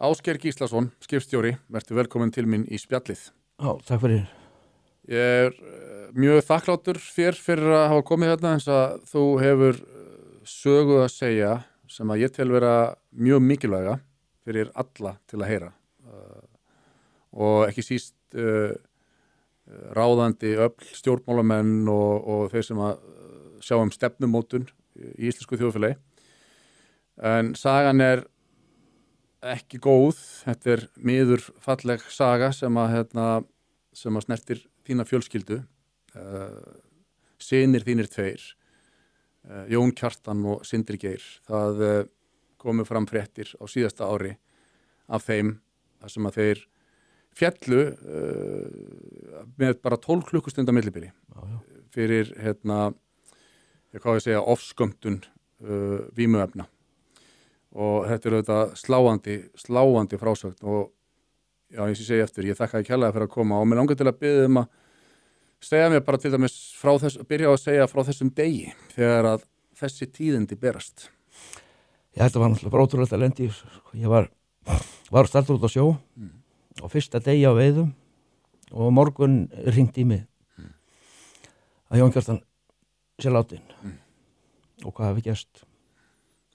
Ásgeir Gíslason, skipstjóri, vertu velkomin til mín í spjallið. Já, takk fyrir. Ég mjög þakkláttur þér fyrir að hafa komið hérna eins að þú hefur sögu að segja sem að ég tel vera mjög mikilvæga fyrir alla til að heyra og ekki síst ráðandi öfl stjórnmálamenn og þeir sem að sjá stefnumótun í íslensku þjóðfélagi. En sagan ekki góð, þetta miður falleg saga sem að snertir þína fjölskyldu, synir þínir tveir, Jón Kjartan og Sindri Geir. Það komu fram fréttir á síðasta ári af þeim, þar sem að þeir féllu með bara 12 klukkustunda millibili fyrir, ofskömmtun vímuefna. Og þetta auðvitað sláandi frásögn og já, eins og ég segi eftir, ég þakka kærlega fyrir að koma og mig langar til að biðja að segja mér bara til dæmis byrja á að segja frá þessum degi þegar að þessi tíðindi berast. Já, þetta var náttúrulega ótrúlegt að lendi. Ég var startur út á sjó og fyrsta degi á veiðum og morgun hringdi í mig að Jón Kjartan sé látinn og hvað hafi gerst.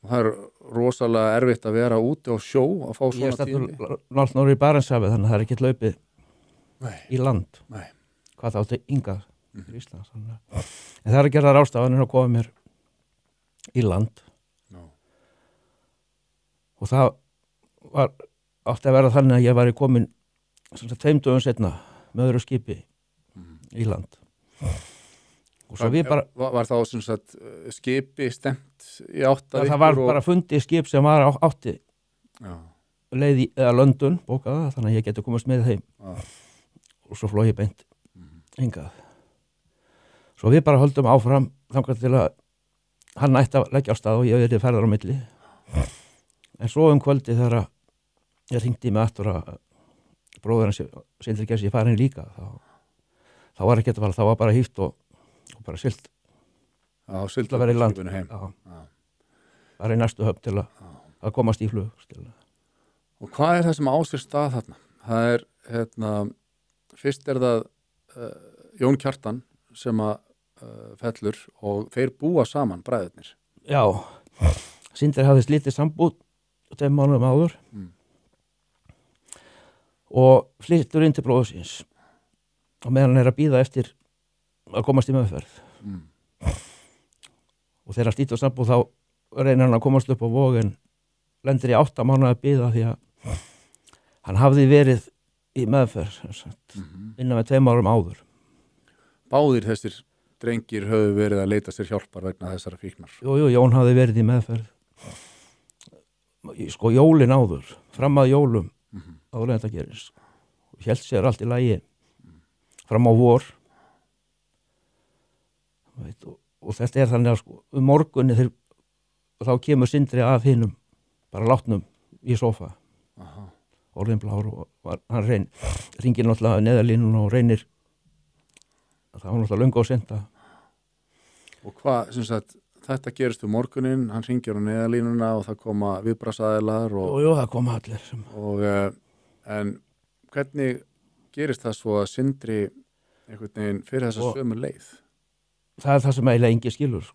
Það rosalega erfitt að vera úti á sjó að fá svona tíðindi. Ég er náttúrulega norður í Barentshafið, þannig að það ekki hlaupið í land. Nei. Hvað það átti hingað til Íslands. En það að gera ráðstafanir að koma mér í land. Og það átti að vera þannig að ég var komin 2 dögum seinna með öðru skipi í land. Og svo við bara... Var þá sem sagt skipi stemt í átt að ykkur? Það var bara fundið skip sem var átti leið í London, bókaða, þannig að ég geti komast með þeim. Og svo flói ég beint hingað. Svo við bara höldum áfram þangað til að hann ætti að leggja á stað og ég ferðar á milli. En svo kvöldi þegar ég hringdi með aftur að bróður hans Sindri Geir sé farin líka, þá var ekki þetta þá var bara hýft og bara silt. Já, silt að vera í land. Heim. Bara í næstu höfn til að komast í flug. Og hvað það sem á sér stað þarna? Það fyrst það Jón Kjartan sem að fellur og þeir búa saman, bræðurnir. Já, Sindri hafði slítið sambúð 2 mánuðum áður og flyttur inn til bróður síns og meðan hann að bíða eftir að komast í meðferð. Og þegar hann slítur sambúð þá reynir hann að komast upp á Vog en lendir í 8 mánuði að bíða því að hann hafði verið í meðferð innan með 2 árum áður. Báðir þessir drengir höfðu verið að leita sér hjálpar vegna þessara fíknar. Jú, Jón hafði verið í meðferð jólin áður, fram að jólum áður en þetta gerist. Hélt sér allt í lagi fram á vor. Og þetta þannig að morgunni þá kemur Sindri af hinum bara látnum í sófa orðin blár og hann ringir náttúrulega neðarlínuna og reynir það var náttúrulega löngu á senda. Og hvað, sem sagt, þetta gerist morguninn, hann ringir á neðarlínuna og það koma viðbragðsaðilar Jú, það koma allir. En hvernig gerist það svo að Sindri einhvern veginn fyrir þessa sömu leið? Það það sem eiginlega engin skilur,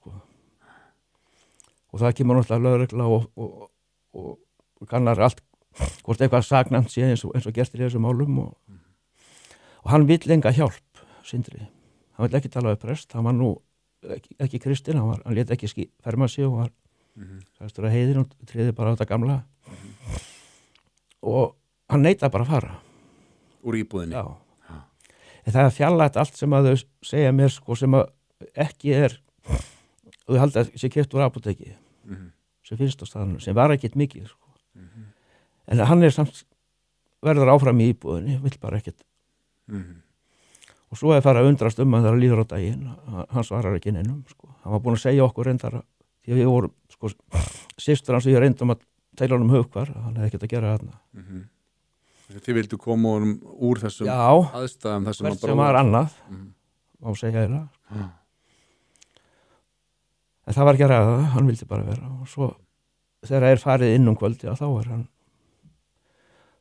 Og það kemur náttúrulega lögregla og kannar allt, hvort eitthvað saknæmt sé eins og gert í þessum málum og hann vill enga hjálp, Sindri. Hann vill ekki tala við prest, hann var nú ekki kristinn, hann lét ekki ferma sig og var sæstur að heiðin og tryði bara á þetta gamla. Og hann neitaði bara að fara. Úr íbúðinni? Já. En það fjarlægt allt sem að þau segja mér, sem að ekki og þau halda að sé keypt úr apóteki sem finnst á staðinu, sem var ekkert mikið en hann samt verður áfram í íbúðinni, vill bara ekkert og svo farið að undrast hann þegar líður á daginn, hann svarar ekki neinum, hann var búinn að segja okkur reyndar því að við vorum, systur hans og ég reyndum að teila honum hugvar, hann hefði ekkert að gera þarna Þið vildu koma honum úr þessum aðstæðum þessum hvert sem var annað má segja þeirra en það var ekki að ræða það, hann vildi bara vera og svo þegar farið inn kvöldi þá hann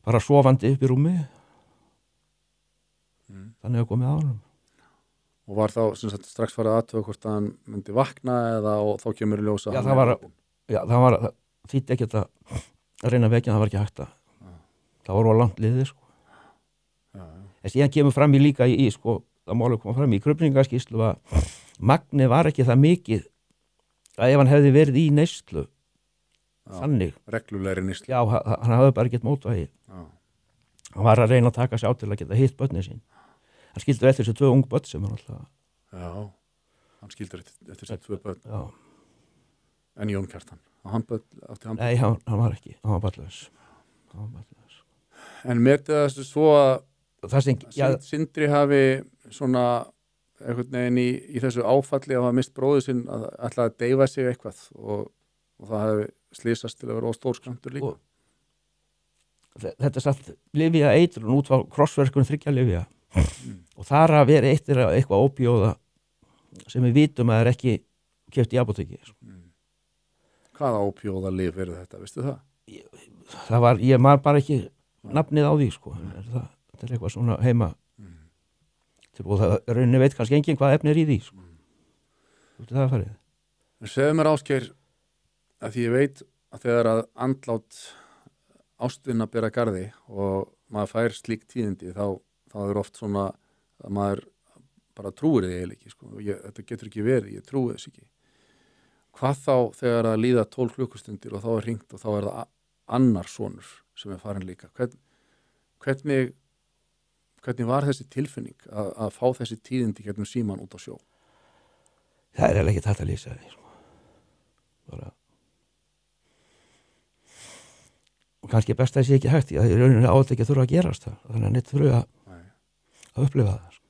bara sofandi upp í rúmi þannig að komið á honum. Og var þá sem sagt, strax farið aðtöga hvort hann myndi vakna eða og þá kemur í ljósa? Já, það þýtti ekki að reyna að vekja, það var ekki hægt að það voru á langt liðið sko. En síðan kemur fram í líka í sko, það máli koma fram í krufningaskýrslu að magnið var ekki það mikið að ef hann hefði verið í neyslu þannig. Reglulegri neyslu. Já, hann hafði bara ekkert mótvægi. Hann var að reyna að taka sig á til að geta hitt börnin sín. Hann skildur eftir þessi 2 ung börn sem hann alltaf... Já, hann skildur eftir þessi 2 börn. Já. En Jón Kjartan, átti hann? Nei, hann var ekki, hann var barnlaus. En metið það svo að Sindri hafi svona einhvern veginn í þessu áfalli að hafa mist bróðið sinn að ætla að deyfa sig eitthvað og það hefði slísast til að vera óstórskrantur líka. Þetta satt lyfja eitrun út á krossverkun 3 lyfja og þar að vera eitthvað ópíóða sem við vitum að ekki keypt í apóteki. Hvaða ópíóða lyf eru þetta, veistu það? Ég maður bara ekki nafnið á því sko. Þetta er eitthvað svona heima og það rauninni veit kannski enginn hvað efni í því sko. Það er farið. Segðu mér Ásgeir að því ég veit að þegar að andlát ástvinn að bera garði og maður fær slík tíðindi þá er oft svona að maður bara trúir því eiginlega ekki sko. Þetta getur ekki verið, ég trúi þess ekki. Hvað þá þegar að líða 12 klukkustundir og þá er hringt og þá er það annar sonur sem er farin líka. Hvernig var þessi tilfinning að fá þessi tíðindi gegnum síman út á sjó? Það er ekki þetta að lýsa því sko. Bara og kannski best að það sé ekki hægt því að það er rauninni átt ekki að þurfa að gerast það þannig að neitt þurfa að upplifa það sko.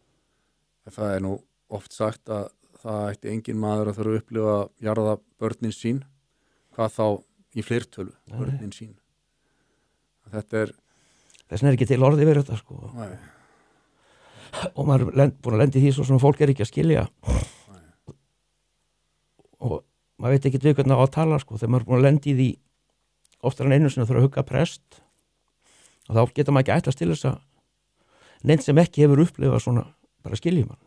Það er nú oft sagt að það ætti engin maður að þurfa að upplifa jarða börnin sín, hvað þá í fleirtölu, börnin sín. Þetta er þess vegna er ekki til orði verið þetta sko. Og maður búin að lendi því svo sem fólk er ekki að skilja og maður veit ekki við hvernig á að tala sko, þegar maður er búin að lendi því oftar en einu sinni þurfa að hugga prest og þá getur maður ekki ætlast til þess að neitt sem ekki hefur upplifað svona bara skilji mann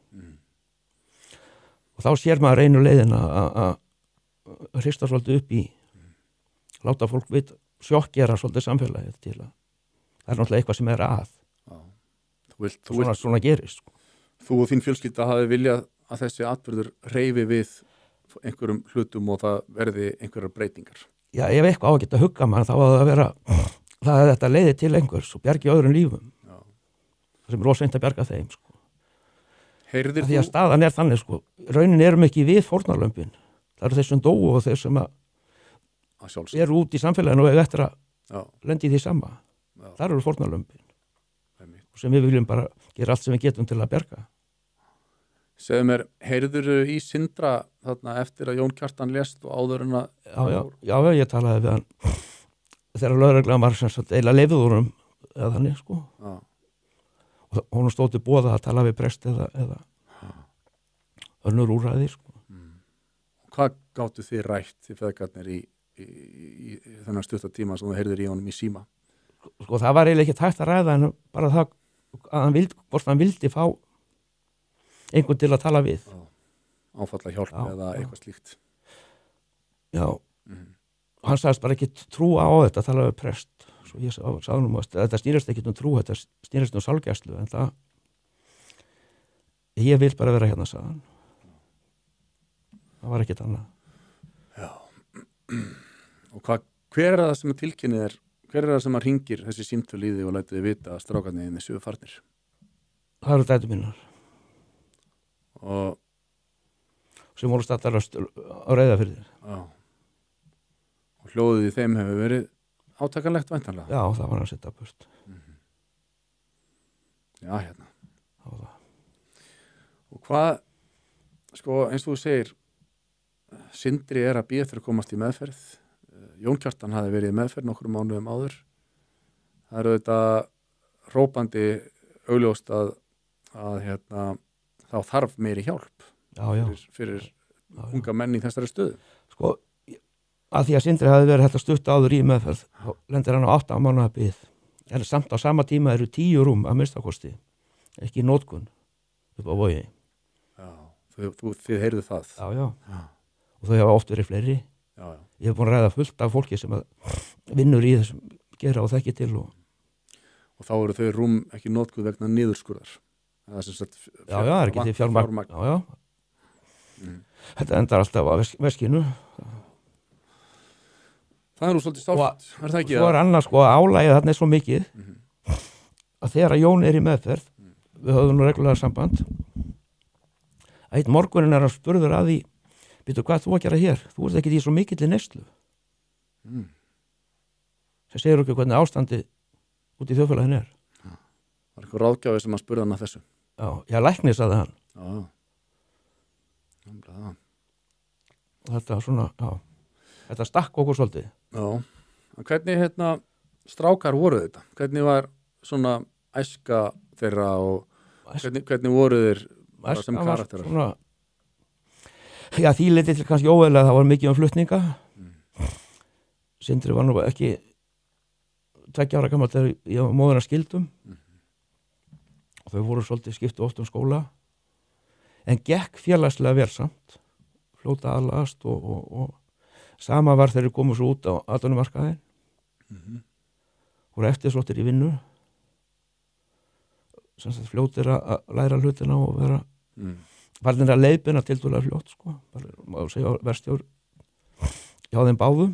og þá sér maður einu leiðin að hrista svolítið upp í láta fólk vita, sjokkera svolítið samfélagið til að það er náttúrulega eitthvað sem er að svona gerist sko. Þú og þín fjölskylda hafi viljað að þessi atburður hreyfi við einhverjum hlutum og það verði einhverjar breytingar. Já, ef eitthvað á að geta hugga mann þá að vera það að þetta leiði til einhvers og bjargi öðrum lífum. Já. Það sem er rosalega að bjarga þeim sko. Heyrðir því að staðan er þannig sko, raunin erum ekki við fórnarlömbin. Það eru þeir sem dóu og þeir sem eru út í samfélaginu og eiga eftir að lendi í því sama. Það eru fórnarlömbin. Og sem við viljum bara gera allt sem við getum til að bjarga. Segðu mér, heyrðurðu í Sindra þarna eftir að Jón Kjartan lést og áður en að... Já, ég talaði við hann þegar lögreglan var sem sagt eila leyfðurum eða þannig sko. Já. Og hún stóð til boða að tala við prest eða önnur úrræði sko. Hvað gáttu þið rætt þið feðgarnir í þennan stutta tíma sem þú heyrður í honum í síma? Sko það var eiginlega ekki hægt að ræða en bara það að hann vildi fá einhvern til að tala við. Áfalla hjálp eða eitthvað slíkt. Já. Og hann sagðist bara ekki trú á þetta að tala við prest. Svo ég sagði nú að þetta snýrist ekki trú, þetta snýrist sálgæslu, en það ég vil bara vera hérna, sagði hann. Það var ekkert annað. Já. Og hver er það sem tilkynnið er? Hver er það sem hringir þessi símtöl í því og lætur þið vita að strákarnir þínir séu farnir? Það eru dætur mínar. Og sem voru staddar á Reyðarfirði. Já. Og hljóðið í þeim hefur verið átakanlegt væntanlega. Já, það var hann að setja burt. Já, hérna. Það var það. Og hvað, sko, eins og þú segir, Sindri er að bíða eftir að komast í meðferð. Jón Kjartan hafi verið í meðferð nokkrum mánuðum áður. Það eru þetta hrópandi augljóst að hérna þá þarf meiri hjálp fyrir unga menn í þessari stöðu? Sko, að því að Sindri hafi verið þetta stutt áður í meðferð, þá lendir hann á 8 mánaða bið. En samt á sama tíma eru 10 rúm að minnstakosti, ekki í notkun upp á Vogi. Já, þið heyrðu það. Já. Og þau hafa oft verið fleiri. Já. Ég hef búin að ræða fullt af fólki sem vinnur í þessum gera og þekki til. Og þá eru þau rúm ekki notkun vegna niðurskurðar. Það er sem sagt það er ekki til fjármagn. Já. Þetta endar alltaf á veskinu. Það er nú svolítið stált, er það ekki? Svo er annars álægið þarna svo mikið að þegar Jón er í meðferð, við höfum nú reglulega samband, að einn morgunin er hann spurður að því, býtu hvað þú að gera hér? Þú ert ekki í svo mikilli neyslu. Það segir okkur hvernig ástandi út í þjóðfélaginu er. Það er eitthvað ráðgjáfi sem að spurða hann að þessu. Já, læknir sagði hann. Já. Og þetta svona, þetta stakk okkur svolítið. Já, en hvernig strákar voru þetta? Hvernig var svona æska þeirra og hvernig voru þeir sem karakterar? Svona, já, því litið til kannski óveðlega, það var mikið flutninga. Sindri var nú ekki 2 ára gamall þegar ég var móðurna skildum. Og þau voru svolítið skiptu oft skóla. En gekk félagslega vel samt, fljóta aðlagast og sama var þegar komu svo út á atvinnumarkaðinn. Voru eftirsóttir í vinnu. Sem sagt fljótir að læra hlutina og vera varðin að leiðbina tildulega fljótt, sko. Má segja verstjór hjá þeim báðum.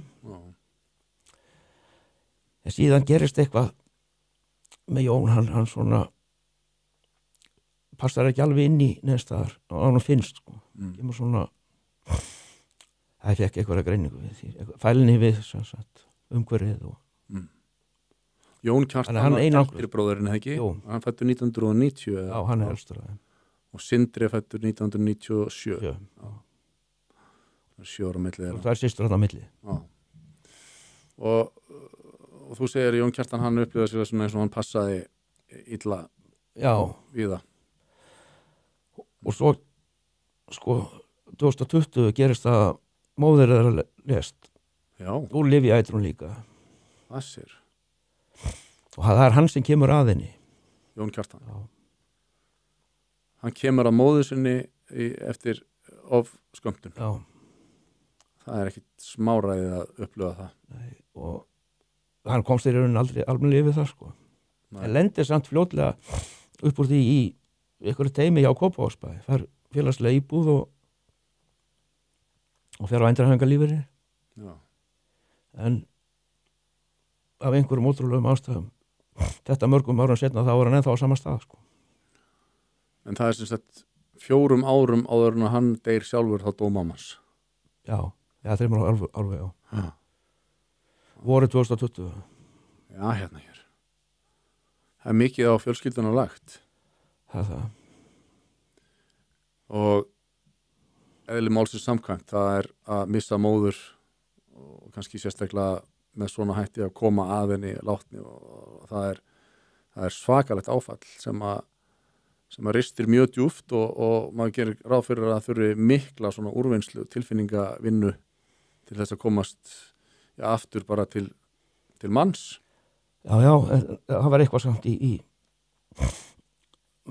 En síðan gerist eitthvað með Jón, hann svona passar ekki alveg inn í neðstaðar og hann finnst, sko. Kemur svona, það fekk eitthvað greiningu við því, fælinni við umhverfið og Jón Kjartan var eldri bróðurinn, ekki? Jú. Hann fættur 1990 Já, hann er elstur að þeim. Og Sindri fættur 1997 Já. 7 ára milli þeirra. Og það er systur hann á milli. Já. Og þú segir Jón Kjartan hann upplifði sig svona eins og hann passaði illa við það. Og svo, sko, 2020 gerist það móðir þeirra lést. Já. Og lyfjaeitrun líka. Það sér. Og það er hann sem kemur að henni. Jón Kjartan. Já. Hann kemur að móður sinni eftir ofskömmtun. Já. Það er ekkit smáræðið að upplifa það. Nei, og hann komst í rauninni aldrei almennilega við það, sko. Það lendir samt fljótlega upp úr því í einhverju teimi hjá Kópavogsbæ. Það er félagslega íbúð og fer á endurhæfingarlífeyri. Já. En af einhverjum ótrúlegum ástæðum þetta mörgum árum setna þá var hann ennþá á sama stað, sko. En það er sem sagt 4 árum áður en hann deyr sjálfur þá dó mammas. Já, 3 ára alveg, já. Vorið 2020. Já, hérna hér. Það er mikið á fjölskylduna lagt. Það er það. Og eðli málsins samkvæmt, það er að missa móður og kannski sérstaklega með svona hætti að koma að henni látni og það er svakalegt áfall sem að ristir mjög djúpt og maður gerir ráð fyrir að þurfi mikla svona úrvinnslu, tilfinningavinnu til þess að komast aftur bara til manns. Já, það var eitthvað samt í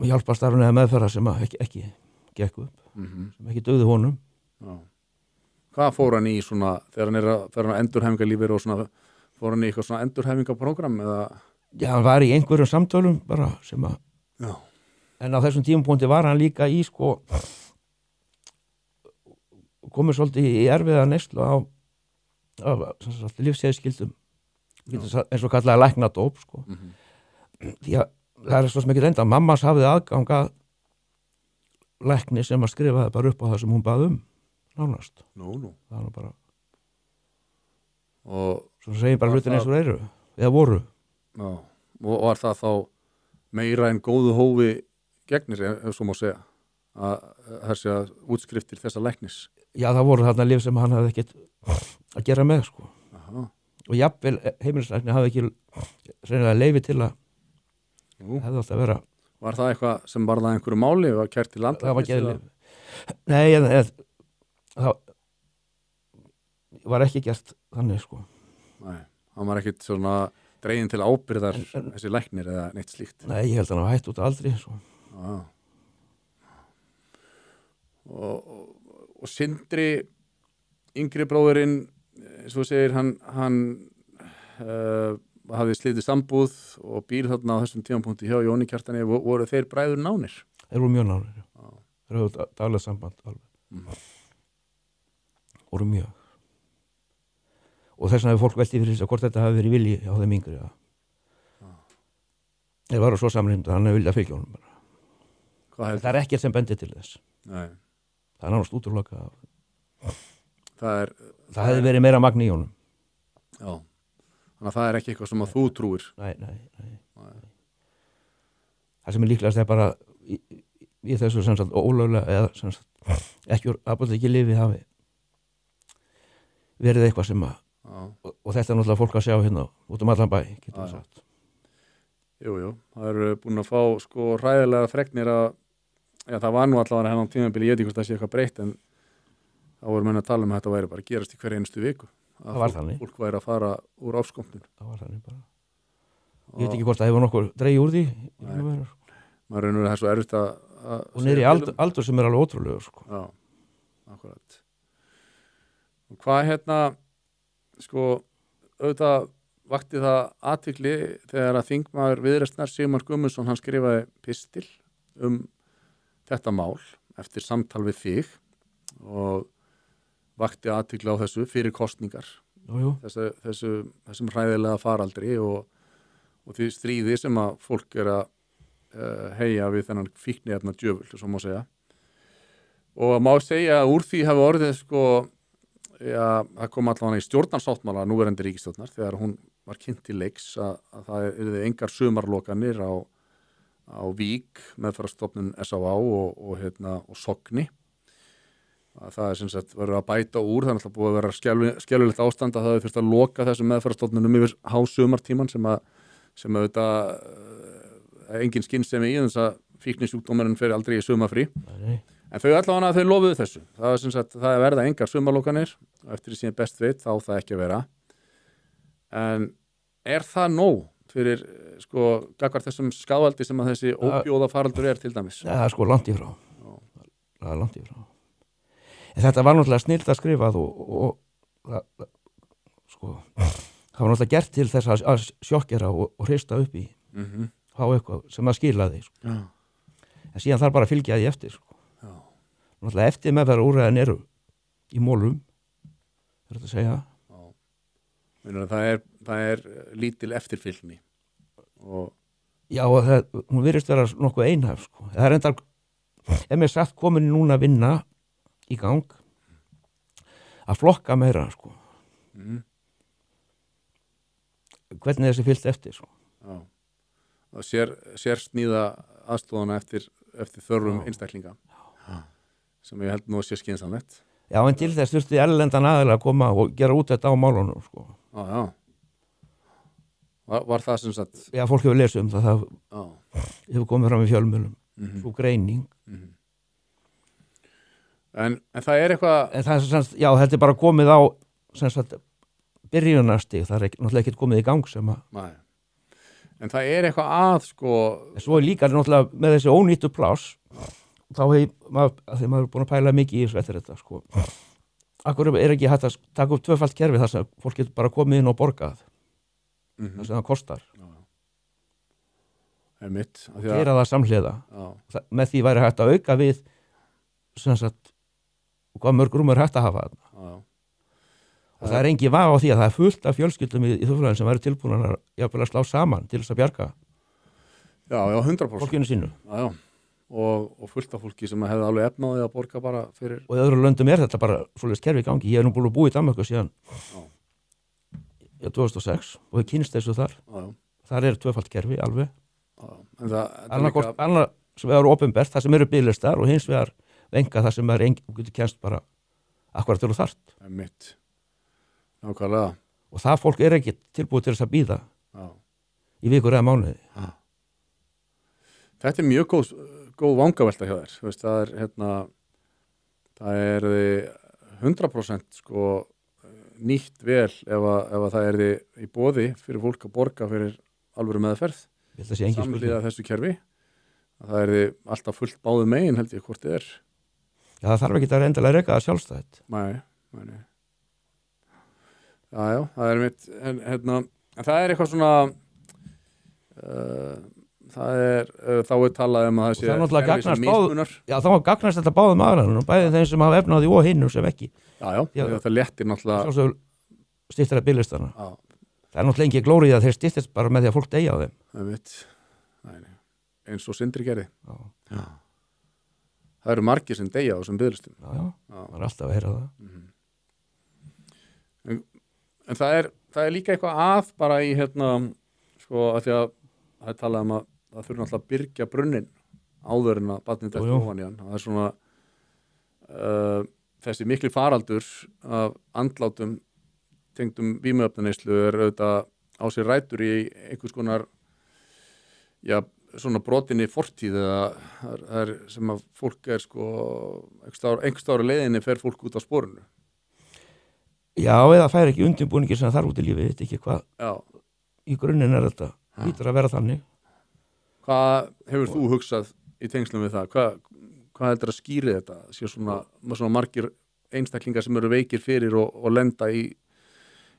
hjálparstarfinu eða meðferðar sem ekki gekk upp, sem ekki dugði honum. Já. Hvað fór hann í svona, þegar hann er að endurhæfingarlífeyri og svona, fór hann í eitthvað svona endurhæfingarprogram eða? Já, hann var í einhverjum samtölum bara sem að, já. En á þessum tímapunkti var hann líka í, sko, komið svolítið í erfiða neyslu á lífsæðskildum, eins og kallaði læknadóp, sko. Því að það er svo sem ekki reynda, mammas hafði aðgang að lækni sem að skrifaði bara upp á það sem hún bað nánast. Nú. Það var bara og svo segir bara hlutin eins og eru eða voru. Já, og var það þá meira en góðu hófi gegnir, ef svo má segja að þessi að útskriftir þessa læknis? Já, það voru þarna lyf sem hann hafði ekkert að gera með, sko. Aha. Og jafnvel heimilislækni hafði ekki reynilega leyfi til að hefði átt að vera. Var það eitthvað sem var það einhverju máli, var kært til landlæknis? Það var ekki lyf. Nei, það var ekki gert þannig sko. Nei, hann var ekkit svona dreginn til ábyrðar þessi læknir eða neitt slíkt. Nei, ég held að hann var hætt út aldrei sko. Já. Og Sindri yngri bróðurinn, eins og þú segir, hann hafði slitið sambúð og býr þarna á þessum tímapunkti hjá Jóni Kjartani. Voru þeir bræður nánir? Þeir voru mjög nánir, já. Þeir höfðu daglega samband alveg. Voru mjög. Og þess vegna hefur fólk veltið fyrir þess að hvort þetta hafi verið vilji á þeim yngri. Þeir varu svo samrýmd að hann hefði viljað fylgja honum bara. Það er ekkert sem bendir til þess. Nei. Það er nánast útrúlokað. Það hefði verið meira magn í honum. Já. Þannig að það er ekki eitthvað sem að þú trúir. Nei. Það sem er líklegast er bara í þessu sem sagt ólöglega eða sem sagt ekki úr apóteki lyfi hafi verið eitthvað sem að og þetta er náttúrulega fólk að sjá hérna út allan bæ, getur við sagt. Jú, það eru búin að fá sko hræðilega fregnir að það var nú allavega hennan tímabili, ég veit ekki hvort það sé eitthvað breytt, en þá voru menn að tala að þetta væri bara að gerast í hverja einustu viku. Það var þannig. Fólk væri að fara úr áfskomnun. Það var þannig bara. Ég veit ekki hvort það hefur nokkur dreigið úr því. Maður reynur að það er svo erfitt að og niður í aldur sem er alveg ótrúlegur sko. Já, akkurat. Og hvað sko, auðvitað vakti það athygli þegar að þingmaður Viðreisnar Sigmar Guðmundsson, hann skrifaði pistil þetta mál eftir samtal við þig og vakti athygli á þessu fyrir kosningar. Þessum hræðilega faraldri og því stríði sem að fólk er að heyja við þennan fíkniefna djöful, svo má segja. Og má segja að úr því hafi orðið sko, það kom allavega í stjórnarsáttmála núverandi ríkisstjórnar þegar hún var kynnt til leiks að það yrði engar sumarlokanir á Vík, meðferðarstofnun SÁA og Sogni. Það er sem sagt verið að bæta úr, það er alltaf búið að vera skelfilegt ástand að það hefur þurft að loka þessum meðferðarstofnunum yfir hásumartíman sem auðvitað engin skynsemi í þess að fíknisjúkdómurinn fer aldrei í sumarfrí. Nei. En þau allavega þau lofuðu þessu. Það er sem sagt, það er verða engar sumarlokanir og eftir því sem ég best veit þá það ekki að vera. En er það nóg fyrir sko gagnvart þessum skaðvaldi sem að þessi óbjóða faraldur er til dæmis? Það er sko langt í frá. Það er langt í frá. En þetta var náttúrulega snilt að skrifað og sko það var náttúrulega gert til þess að sjokkera og hrista upp í fá eitthvað sem að skilaði sko. En síðan þarf bara að fylgja því eftir sko. Náttúrulega eftir meðferðar úrræðin eru í mólum er þetta að segja. Það er lítil eftirfylgni og já, og hún virðist vera nokkuð einhæf sko. Það er endar ef mér sagt komin núna að vinna í gang að flokka meira sko. Hvernig þessi fylgt eftir sko. Já. Og sér sníða aðstofana eftir þörfum einstaklinga sem ég held nú að sé skynsamlegt. Já, en til þess þurfti erlendan aðeila að koma og gera út þetta á málunum sko. Já. Var það sem sagt? Já, fólk hefur lesið það hefur komið fram í fjölmiðlum svo greining. En það er eitthvað en það er sem sagt, já, þetta er bara komið á sem sagt byrjunarsti, það er náttúrulega ekkert komið í gang sem að Nei. En það er eitthvað að sko en svo er líka náttúrulega með þessi ónýttu pláss þá þegar maður er búin að pæla mikið í þessu eftir þetta sko. Akkur er ekki hægt að taka upp tvöfalt kerfi þar sem fólk getur bara komið inn og borgað það sem það kostar gera það samhliða með því væri hægt að auka við sem sagt hvað mörg rúm er hægt að hafa og það er engin vafa á því að það er fullt af fjölskyldum í þjóðfélaginu sem væri tilbúin að slá saman til þess að bjarga 100% fólkinu sínu og fullt af fólki sem hefði alveg efnaði að borga bara fyrir og í öðru löndum er þetta bara svoleiðis kerfi í gangi. Ég er nú búin að búa í Danmörku síðan 2006 og ég kynst þessu þar þar er tvöfalt kerfi alveg annað sem er opinbert það sem eru biðlistar og hins vegar venga það sem er getur kennst bara akkurat til og þart nákvæmlega og það fólk er ekki tilbúið til þess að bíða í vikur eða mánuði. Þetta er mjög góð vangavelta hjá þér. Veist, það er 100% sko nýtt vel ef að það er í boði fyrir fólk að borga fyrir alvöru meðferð Ég held að sé engin samhliða þessu kerfi að það er alltaf fullt báðu megin held ég hvort þið er. Já, það þarf ekki að endilega reka það sjálfstætt. Nei. Já, það er mitt en það er eitthvað svona það er þá er talað um að það sé kerfi sem mismunar. Já, þá gagnast þetta báðum aðranum, bæði þeim sem hafa efna á því og hinnum sem ekki. Já, það lettir náttúrulega styttir að bílistana. Já. Það er náttúrulega ekki glórið að þeir styttist bara með því að fólk deyja á þeim. Það veit. Nei. Eins og Sindri gerði. Já. Það eru margir sem deyja á þessum biðlistum. Já. Það er alltaf að heyra það. En það er líka eitthvað að bara í sko að því að það er talað um að það þurfi náttúrulega að byrgja brunnin áður en að barnið þetta ofan í hann. Það er svona þessi mikli faraldur af andlátum tengdum vímuefnaneyslu er auðvitað á sér rætur í einhvers konar svona brotinni fortíð eða það er sem að fólk er sko einhvers ára leiðinni fer fólk út á sporinu. Já, eða fær ekki undirbúningi sem þar út í lífið, veit ekki hvað. Já. Í grunninn er þetta, lítur að vera þannig. Hvað hefur þú hugsað í tengslum við það? Hvað heldur að skýri þetta? Sér svona margir einstaklingar sem eru veikir fyrir og lenda í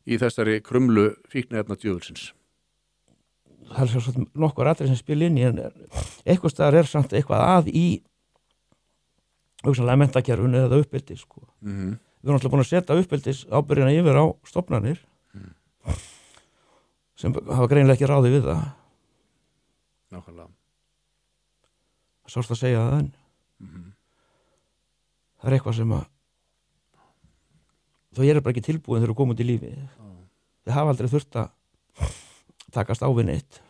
þessari krumlu fíkniefna djöfulsins. Það er svo nokkur atrið sem spil inn í en eitthvað staðar er samt eitthvað að í hugsanlega menntakerfinu eða uppeldi sko. Við erum alltaf búin að setja uppeldis ábyrgðina yfir á stofnanir sem hafa greinilega ekki ráði við það. Nákvæmlega. Sást að segja það en það er eitthvað sem að þau eru bara ekki tilbúin þegar þú komum út í lífi. Þau hafa aldrei þurft að takast á við neitt.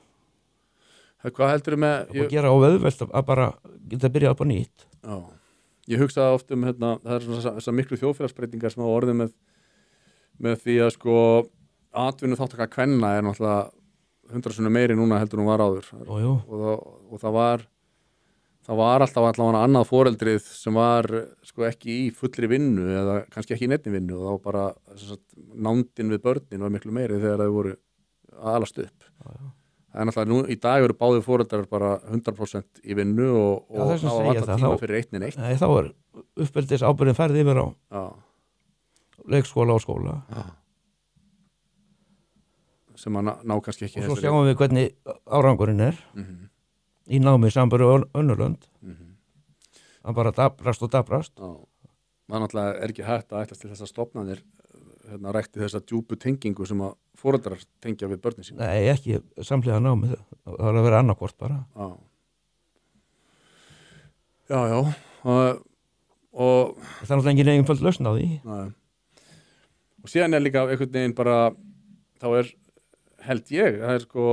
Hvað heldur með og gera á auðvelt að bara geta byrjað upp á nýtt. Já. Ég hugsaði oft það er svona þessar miklu þjóðfélagsbreytingar sem hafa orðið með því að sko atvinnu þáttaka kvenna er náttúrulega 100 sinnum meiri núna heldur hún var áður. Og það var alltaf allavega annað foreldrið sem var sko ekki í fullri vinnu eða kannski ekki í neinni vinnu og þá bara nándin við börnin var miklu meiri þegar þau voru að alast upp. Það er náttúrulega nú í dag eru báðir foreldrar bara 100% í vinnu og þá var alltaf tíma fyrir eitt. Nei, þá er uppeldis ábyrgðin færð yfir á leikskóla og skóla. Sem að ná kannski ekki. Og svo sjáum við hvernig árangurinn er í námi sambæri önnurlönd. Það bara dabrast og dabrast. Það náttúrulega er ekki hægt að ætlast til þessar stofnanir rækti þessa djúpu tengingu sem að foreldrar tengja við börnin sín. Nei, ekki samhliða námi, það var að vera annarkvort bara. Já. Og það er náttúrulega engin einföld lausn á því. Nei. Og síðan er líka einhvern veginn bara, þá held ég, það er sko,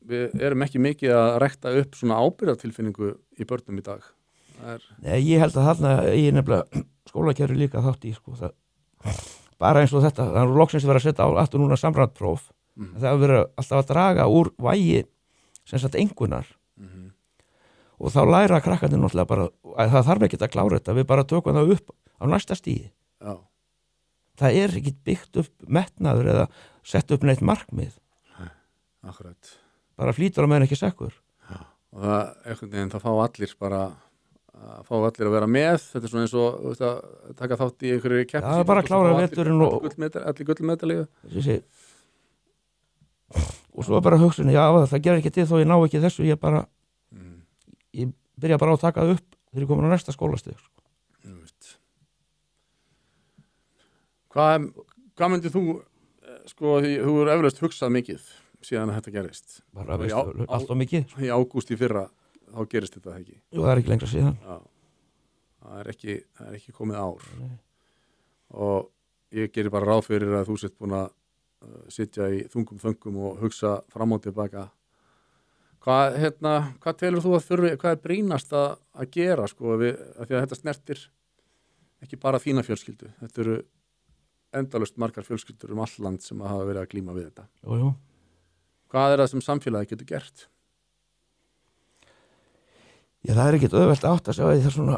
við erum ekki mikið að rækta upp svona ábyrgðartilfinningu í börnum í dag. Nei, ég held að þarna ég nefnilega skólakerfi líka þátt í sko það. Bara eins og þetta, það er loksins verið að setja á aftur núna samræðpróf. Það hefur verið alltaf að draga úr vægi sem sagt engunar. Og þá læra krakkarnir náttúrulega bara að það þarf ekki að klára þetta, við bara tökum það upp á næsta stíði. Já. Það er ekki byggt upp metnaður eða sett upp neitt markmið. Akkurat. Bara flýtur á meðan ekki sekkur. Já. Og það, einhvern veginn, það fá allir að vera með, þetta er svona eins og að taka þátt í einhverju keppni. Það er bara að klára veturinn og allir gullmedalíu. Og svo er bara hugsun, já það gerir ekki til þó ég ná ekki þessu, ég byrja bara á að taka það upp þegar ég komin á næsta skólastig. Hvað myndir þú, sko, þú er eflaust hugsað mikið síðan að þetta gerist? Bara allt og mikið. Í ágúst í fyrra þá gerist þetta ekki. Jú, það er ekki lengra síðan. Já. Það er ekki komið ár. Nei. Og ég gerir bara ráð fyrir að þú sett búin að sitja í þungum þöngum og hugsa fram og tilbaka. Hvað telur þú að þurfi, hvað er brýnast að gera sko, af því að þetta snertir ekki bara þína fjölskyldu. Þetta eru endalaust margar fjölskyldur all land sem hafa verið að glíma við þetta. Jú. Hvað er það sem samfélagi getur gert? Já, það er ekkert auðvelt átt að sjá því það svona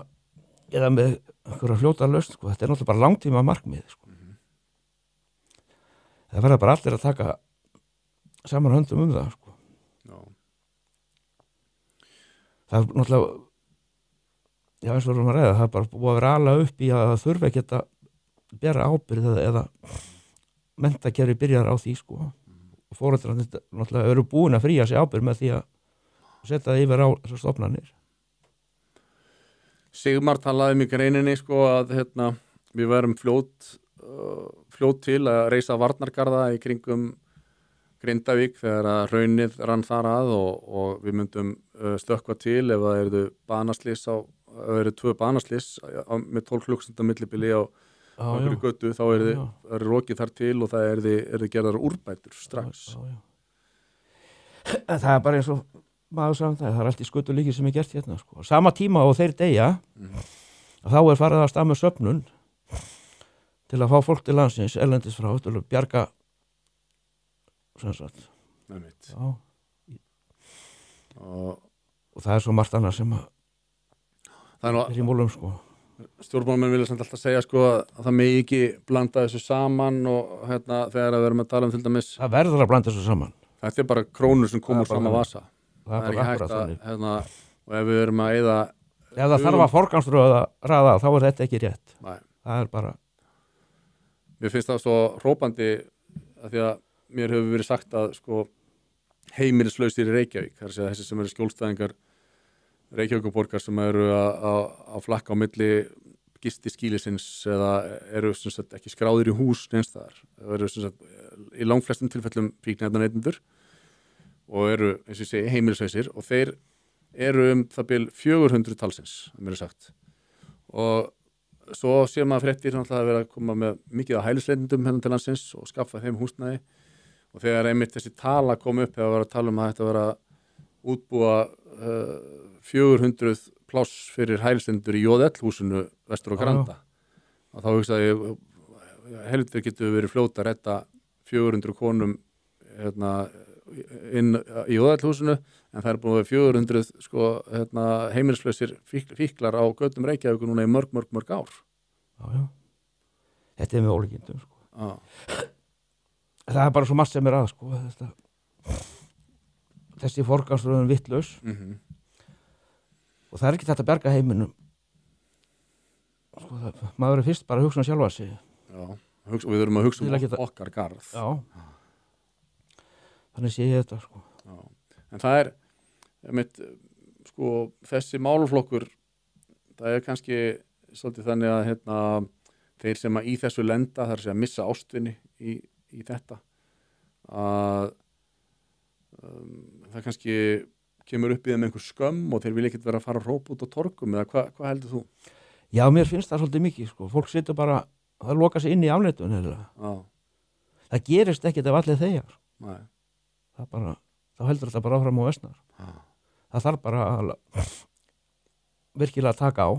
eða með einhverja fljóta lausn, sko. Þetta er náttúrulega bara langtíma markmið, sko. Það verða bara allir að taka saman höndum það, sko. Já. Það er náttúrulega, já, eins og við erum að ræða, það er bara búið að vera ala upp í að það þurfi ekki að bera ábyrgð eða menntakerfi byrjar á því, sko. Og foreldrarnir náttúrulega eru búin að fría sig ábyrgð með því að setja það yfir á þessar stofnanir. Sigmar talaði mjög greininni, sko, að við verum fljót til að reisa varnargarða í kringum Grindavík þegar að hraunið rann þar að og við myndum stökkva til ef það eru banaslys eru 2 banaslys með 12 klukkstundar millibili á einhverju götu, þá eru rokið þar til og það eru gerðar úrbætur strax. Það er bara eins og maður sagði það er allt í skötu líki sem er gert hérna, sko. Sama tíma og þeir deyja þá er farið að stað með söfnun til að fá fólk til landsins erlendis frá til að bjarga og það er svo margt annað sem er í mólum, sko. Stjórnmálamenn vilja samt alltaf segja, sko, að það megi ekki blanda þessu saman og þegar við erum að tala til dæmis það verður að blanda þessu saman. Þetta er bara krónur sem komur fram að vasa. Það er ekki hægt að og ef við erum að eyða ef það þarf að forgangsraða þá er þetta ekki rétt. Nei. Það er bara mér finnst það svo hrópandi að því að mér hefur verið sagt að, sko, heimilislausir í Reykjavík, það er að segja þessi sem eru skjólstæðingar Reykjavíkurborgar sem eru að flakka á milli gistiskýlisins eða eru sem sagt ekki skráðir í hús neinstaðar, eru sem sagt í langflestum tilfellum fíkniefnaneytendur og eru, eins og ég segi, heimilislausir og þeir eru það bil 400 talsins, mér er sagt. Og svo sér maður fréttir að vera að koma með mikið af hælisleitendum hérna til landsins og skaffa þeim húsnæði og þegar einmitt þessi tala kom upp þegar var að tala um að þetta vera útbúa 400 pláss fyrir hælisleitendur í Jóðell-húsinu vestur og Granda og þá hugsaði ég heldur getur verið fljóta að redda 400 konum inn í Jóðell-húsinu en það er búin að vera 400 sko, heimilislausir fíklar á götum Reykjavíkur núna í mörg ár. Já. Þetta er með ólíkindum, sko. Það er bara svo margt sem er að, sko. Þessi forgangsröðun vitlaus og það er ekki þetta að berga heiminum. Sko, maður er fyrst bara að hugsa um sjálfa sig. Já, og við þurfum að hugsa um okkar garð. Já. Þannig sé ég þetta, sko. Já. En það er sko, þessi málaflokkur það er kannski svolítið þannig að þeir sem að í þessu lenda þar sé að missa ástvini í þetta að það kannski kemur upp í þeim einhver skömm og þeir vilja ekkert vera að fara að rópa út á torgum eða hvað heldur þú? Já, mér finnst það svolítið mikið, sko. Fólk situr bara það loka sig inn í afneitun það gerist ekkert ef allir þegar það bara, þá heldur þetta bara áfram á vestnar það þarf bara að virkilega taka á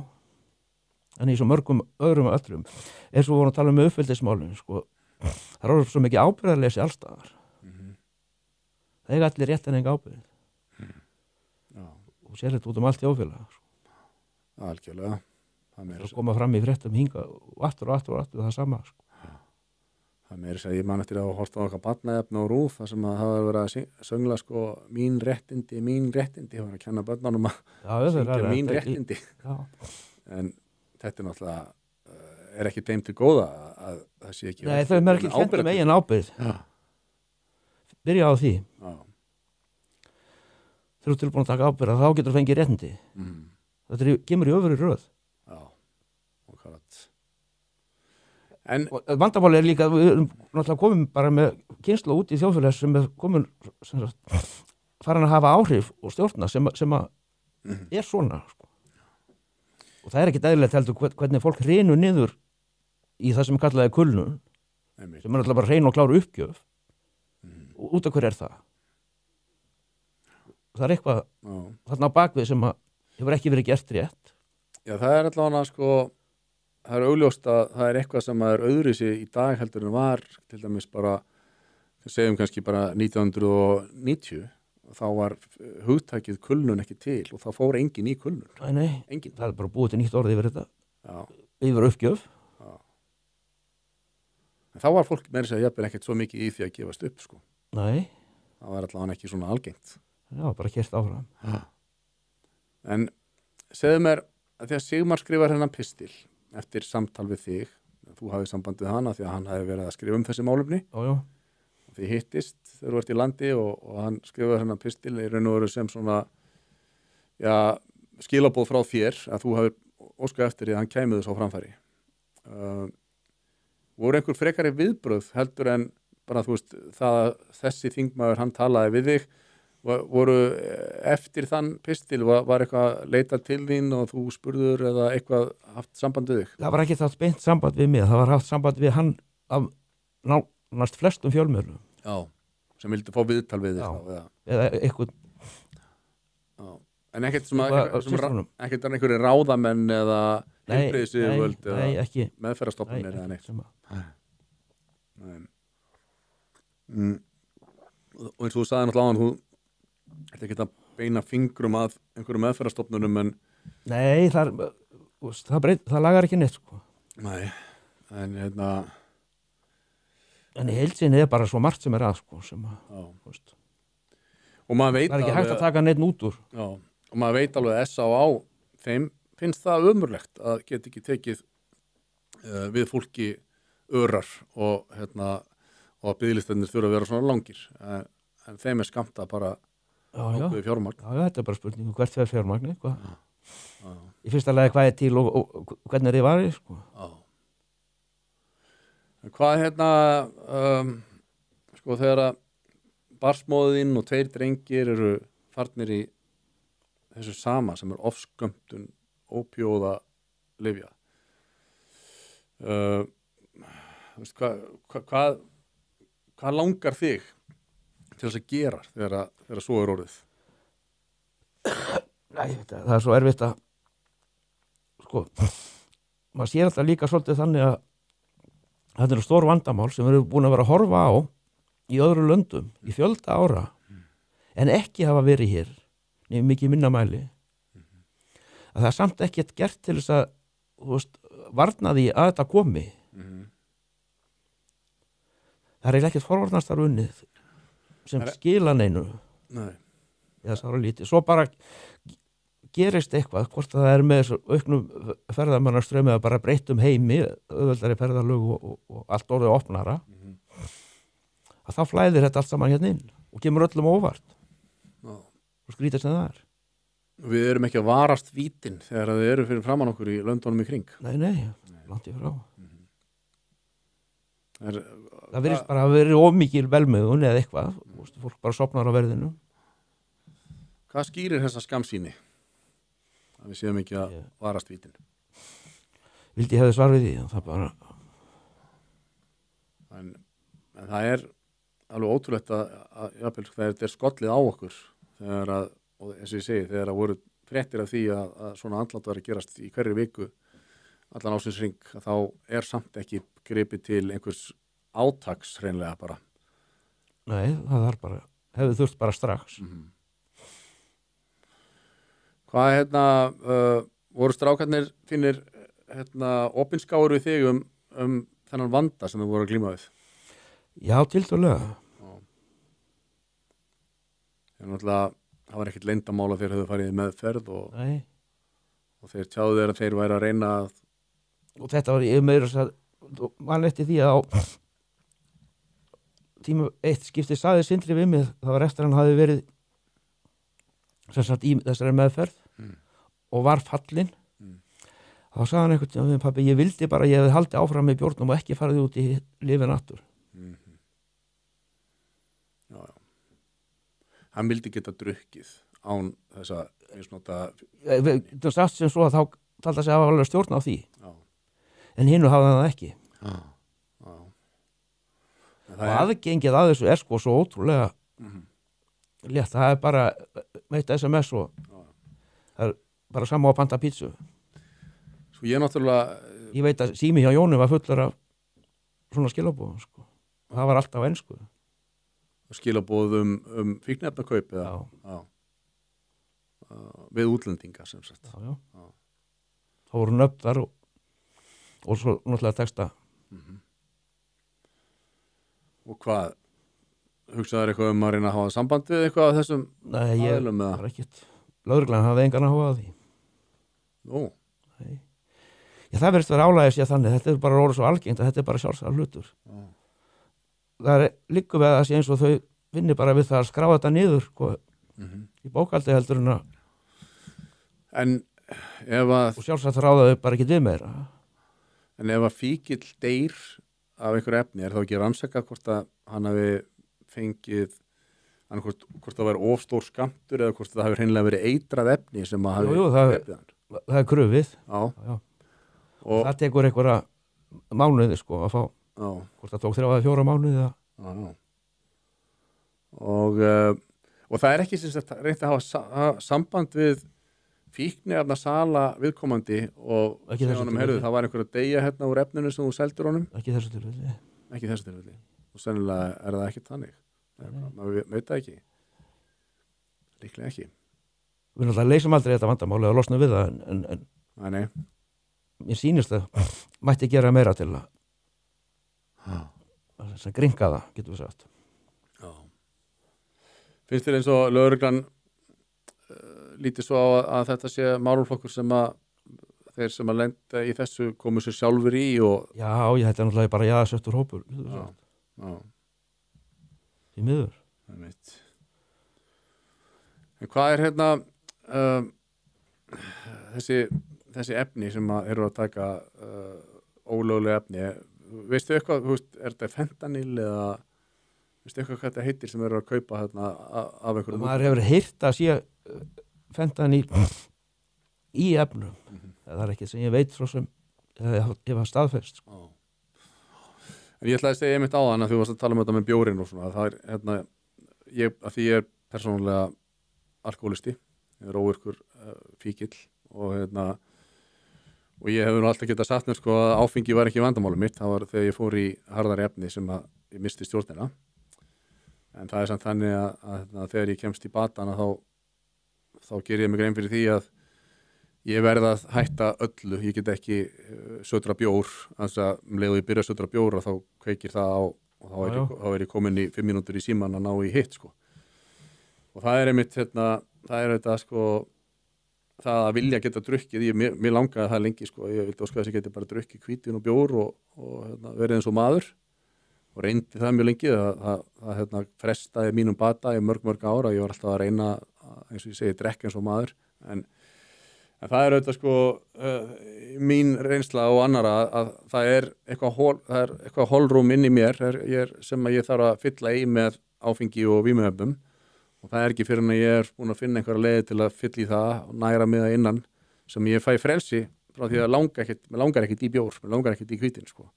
en í svo mörgum öðrum öllum eins og við vorum að tala með uppfyldismálin, sko. Það er svo mikið ábyrgðarleysi allstaðar það er allir rétt en enga ábyrgð og sér þetta út um allt í ófélag, sko. Algjörlega það koma fram í fréttum hinga og aftur það sama, sko. Það meiri að ég man eftir að horta á okkar barnaefni og rúf þar sem að það var verið að söngla, sko, mín réttindi það var að kenna börnunum að syngja mín réttindi en þetta er náttúrulega er ekki þeim til góða að það sé ekki Nei, þau er ekki kennt um eigin ábyrgð byrja á því þegar þú er tilbúin að taka ábyrgð þá getur þú fengið réttindi þetta kemur í öfri röð En vandamáli er líka, við erum náttúrulega komin bara með kynslu út í þjóðfélag sem er komin farin að hafa áhrif og stjórna sem er svona, sko. Og það er ekki eðlilegt heldur hvernig fólk hrynur niður í það sem kallaði kulnun sem er náttúrulega bara hrein og kláru uppgjöf og út af hver er það? Það er eitthvað þarna á bakvið sem hefur ekki verið gert rétt. Já, það er allavega, sko, það er augljóst að það er eitthvað sem er öðruvísi í dag heldur en var til dæmis bara, segjum kannski bara 1990 þá var hugtakið kulnun ekki til og þá fór enginn í kulnun. Nei, enginn. Það er bara búið til nýtt orð yfir þetta. Já. yfir uppgjöf. En þá var fólk meira að segja jafnvel ekkert svo mikið í því að gefast upp, sko. Nei, Það var allavega ekki svona algengt. já, bara kert áfram. En segðu mér að því að Sigmar skrifar hennan pistil eftir samtal við þig, þú hafið samband við hana því að hann hafi verið að skrifa um þessi málefni, Já, já, og þið hittist þegar þú ert í landi og hann skrifar hennan pistil í raun og veru sem svona, já, skilabóð frá þér að þú hafið óskað eftir því að hann kæmi þess á framfæri. Voru einhver frekari viðbrögð heldur en bara þú veist það að þessi þingmaður hann talaði við þig, voru eftir þann pistil, var eitthvað leitað til þín og þú spurður eða eitthvað haft samband við þig? það var ekki þátt beint samband við mig, það var haft samband við hann af nánast flestum fjölmiðlum. Já, sem vildi fá viðtal við þig. Já, eða eitthvað. Já. En ekkert sem ekkert einhverju ráðamenn eða heilbrigðisyfirvöld eða meðferðarstofnanir eða neitt. Nei. Og eins og þú sagði náttúrulega áðan, þú ert ekki að beina fingrum að einhverjum meðferðarstofnunum en... Nei, það lagar ekki neitt, sko. Nei, en En í heilsinni er bara svo margt sem að, sko, sem að, þú veist. Og maður veit það er ekki hægt að taka neitt út úr. Já, og maður veit alveg að S.A.A. þeim finnst það ömurlegt að geta ekki tekið við fólki örar og og að biðlistarnir þurfa að vera svona langir. En þeim er skammta bara ákveðið fjármagn. Já, þetta er bara spurning hvert fer fjármagni, hvað? Í fyrsta lagi hvað er til og hvernig er þið varið, sko. Já. En hvað sko þegar að barsmóðin og 2 drengir eru farnir í þessu sama sem er ofskömmtun ópíóða lyfja. Hvað langar þig til þess að gera þegar svo er orðið? Nei, það er svo erfitt að sko, maður sér alltaf líka svolítið þannig að þetta eru stór vandamál sem við erum búin að vera að horfa á í öðru löndum í fjölda ára en ekki hafa verið hér nefnir mikið minna mæli að það er samt ekkert gert til þess að þú veist, varna því að þetta komi það er ekkert forvarnastarf unnið sem skila neinu eða sára lítið svo bara gerist eitthvað hvort það er með þessu auknum ferðamannaströmi að bara breyttum heimi auðveldari ferðalög og allt orðið opnara að þá flæðir þetta allt saman hérna inn og kemur öllum óvart og skrítið sem það er. Við erum ekki að varast vítin þegar þið eru fyrir framann okkur í löndunum í kring. Nei, langt í frá. Það virðist bara að vera ómikil velmegun eða eitthvað, fólk bara sopnar á verðinu. Hvað skýrir þessa skamsýni? Að við séum ekki að varast vítin. Vildi ég hefði svar við því, það bara... En það er alveg ótrúlegt að þetta er skollið á okkur þegar að, og eins og ég segi, þegar að voru fréttir af því að svona andlátt var að gerast í hverju viku allan ásins hring, þá er samt ekki gripið til einhvers átaks hreinlega bara. Nei, það er bara, hefði þurft bara strax. Hvað voru strákarnir finnir opinskáur við þig um þennan vanda sem þau voru að glíma við? Já, tiltölulega. Það var ekkert leyndamála þegar þau farið í meðferð og þeir tjáðu þeir að þeir væri að reyna að... Og þetta var ég meira að man eftir því að á tíma eitt skipti saði Sindri við mig, það var eftir hann hafi verið sem sagt í þessari meðferð og var fallinn þá sagði hann einhvern veginn, pabbi, ég vildi bara ég hefði haldið áfram með bjórnum og ekki farið út í lifin aftur. Já. Hann vildi geta drukkið án þessa einsnóta... Það sagt sem svo að þá taldi að segja að alveg stjórna á því. Já. En hinnu hafði það ekki. Já. Og aðgengið að þessu er sko svo ótrúlega létt. Það er bara meitt SMS og það er bara sama á að panta pítsu. Svo ég náttúrulega... Ég veit að sími hjá Jóni var fullur af svona skilabóðum sko. Og það var alltaf á ensku. Skilabóð fíkniefnakaup eða við útlendinga sem sagt. Já. Það voru nöfn þar og og svo náttúrulega texta. Og hvað, hugsaður eitthvað að reyna að hafa samband við eitthvað af þessum Nei, ég aðilum eða? var ekkert, lögreglan hafði engan áhuga á því. Nú, Nei. Já, það verðist vera álægis ég þannig, þetta er bara orðið svo algengt að þetta er bara sjálfsagt hlutur. já, Það er líka við að það sé eins og þau vinni bara við það að skráfa þetta niður sko, í bókaldi heldur en að en ef að og sjálfsagt ráða þau bara ekki við meira. En ef að fíkill deyr af einhverju efni, þá ekki rannsakað hvort að hann hafi fengið hvort það væri ofstór skammtur eða hvort það hafi hreinlega verið eitrað efni sem að hafi drepið hann. Það er krufið. Já. Já. Og það tekur einhverja mánuði sko að fá, já, hvort það tók 3 eða 4 mánuði að... já. Og það er ekki sem sagt reynt að hafa samband við fíkniefna sala viðkomandi og Ekki segja þessu honum, tilfelli. heyrðu, það var einhver að deyja hérna úr efninu sem þú seldur honum. ekki þessu tilfelli. Ekki þessu tilfelli. Og sennilega er það ekki þannig. Maður veit það ekki. Líklega ekki. Við náttúrulega leysum aldrei þetta vandamáli og losnum við það en Nei. mér sýnist að mætti gera meira til Já. að gringa það, getum við sagt. Já. Finnst þér eins og lögreglan lítið svo á að þetta sé málflokkur sem að þeir sem að lenda í þessu komu sér sjálfur í og Já, þetta er náttúrulega bara jaðarsöttur hópur, getum við já, sagt, já, í miður. það er mitt. En hvað er hérna þessi efni sem að eru að taka ólöglega efni, veistu eitthvað, þú veist, er þetta fentanyl eða veistu eitthvað hvað þetta heitir sem eru að kaupa hérna af einhverjum? Maður hefur heyrt að sé fentanyl í efnum. Það er ekki sem ég veit svo sem ég var staðfest. Já. En ég ætlaði að segja einmitt á þann að þú varst að tala um þetta með bjórinn og svona, það er hérna, að því ég er persónulega alkoholisti, ég er óvirkur fíkill og hérna og ég hefur nú alltaf getað sagt mér sko að áfengi var ekki vandamálum mitt, það var þegar ég fór í harðari efni sem að ég misti stjórnina, en það er samt þannig að þegar ég kemst í batana þá ger ég mig grein fyrir því að ég verð að hætta öllu, ég get ekki södra bjór, þannig að leið og ég byrja að södra bjór og þá kveikir það á og þá er ég komin í 5 mínútur í síman að ná í hitt sko. Og það er einmitt hérna, það er þetta sko, það að vilja geta drukkið, mér langaði það lengi sko, ég vildi óska þess að ég geti bara drukkið hvítvin og bjór og hérna, verið eins og maður og reyndi það mjög lengi, það hérna, frestaði mínum bata í mörg ára, ég var alltaf að reyna, eins og ég segi, drekka eins og maður, en það er auðvitað sko mín reynsla og annara að það er eitthvað holrúm inn í mér sem að ég þarf að fylla í með áfengi og vímuefnum og það er ekki fyrir en að ég er búin að finna einhverja leiði til að fylla í það og næra mig það innan sem ég fæ frelsi frá því að mér langar ekkert í bjór, mér langar ekkert í hvítin sko.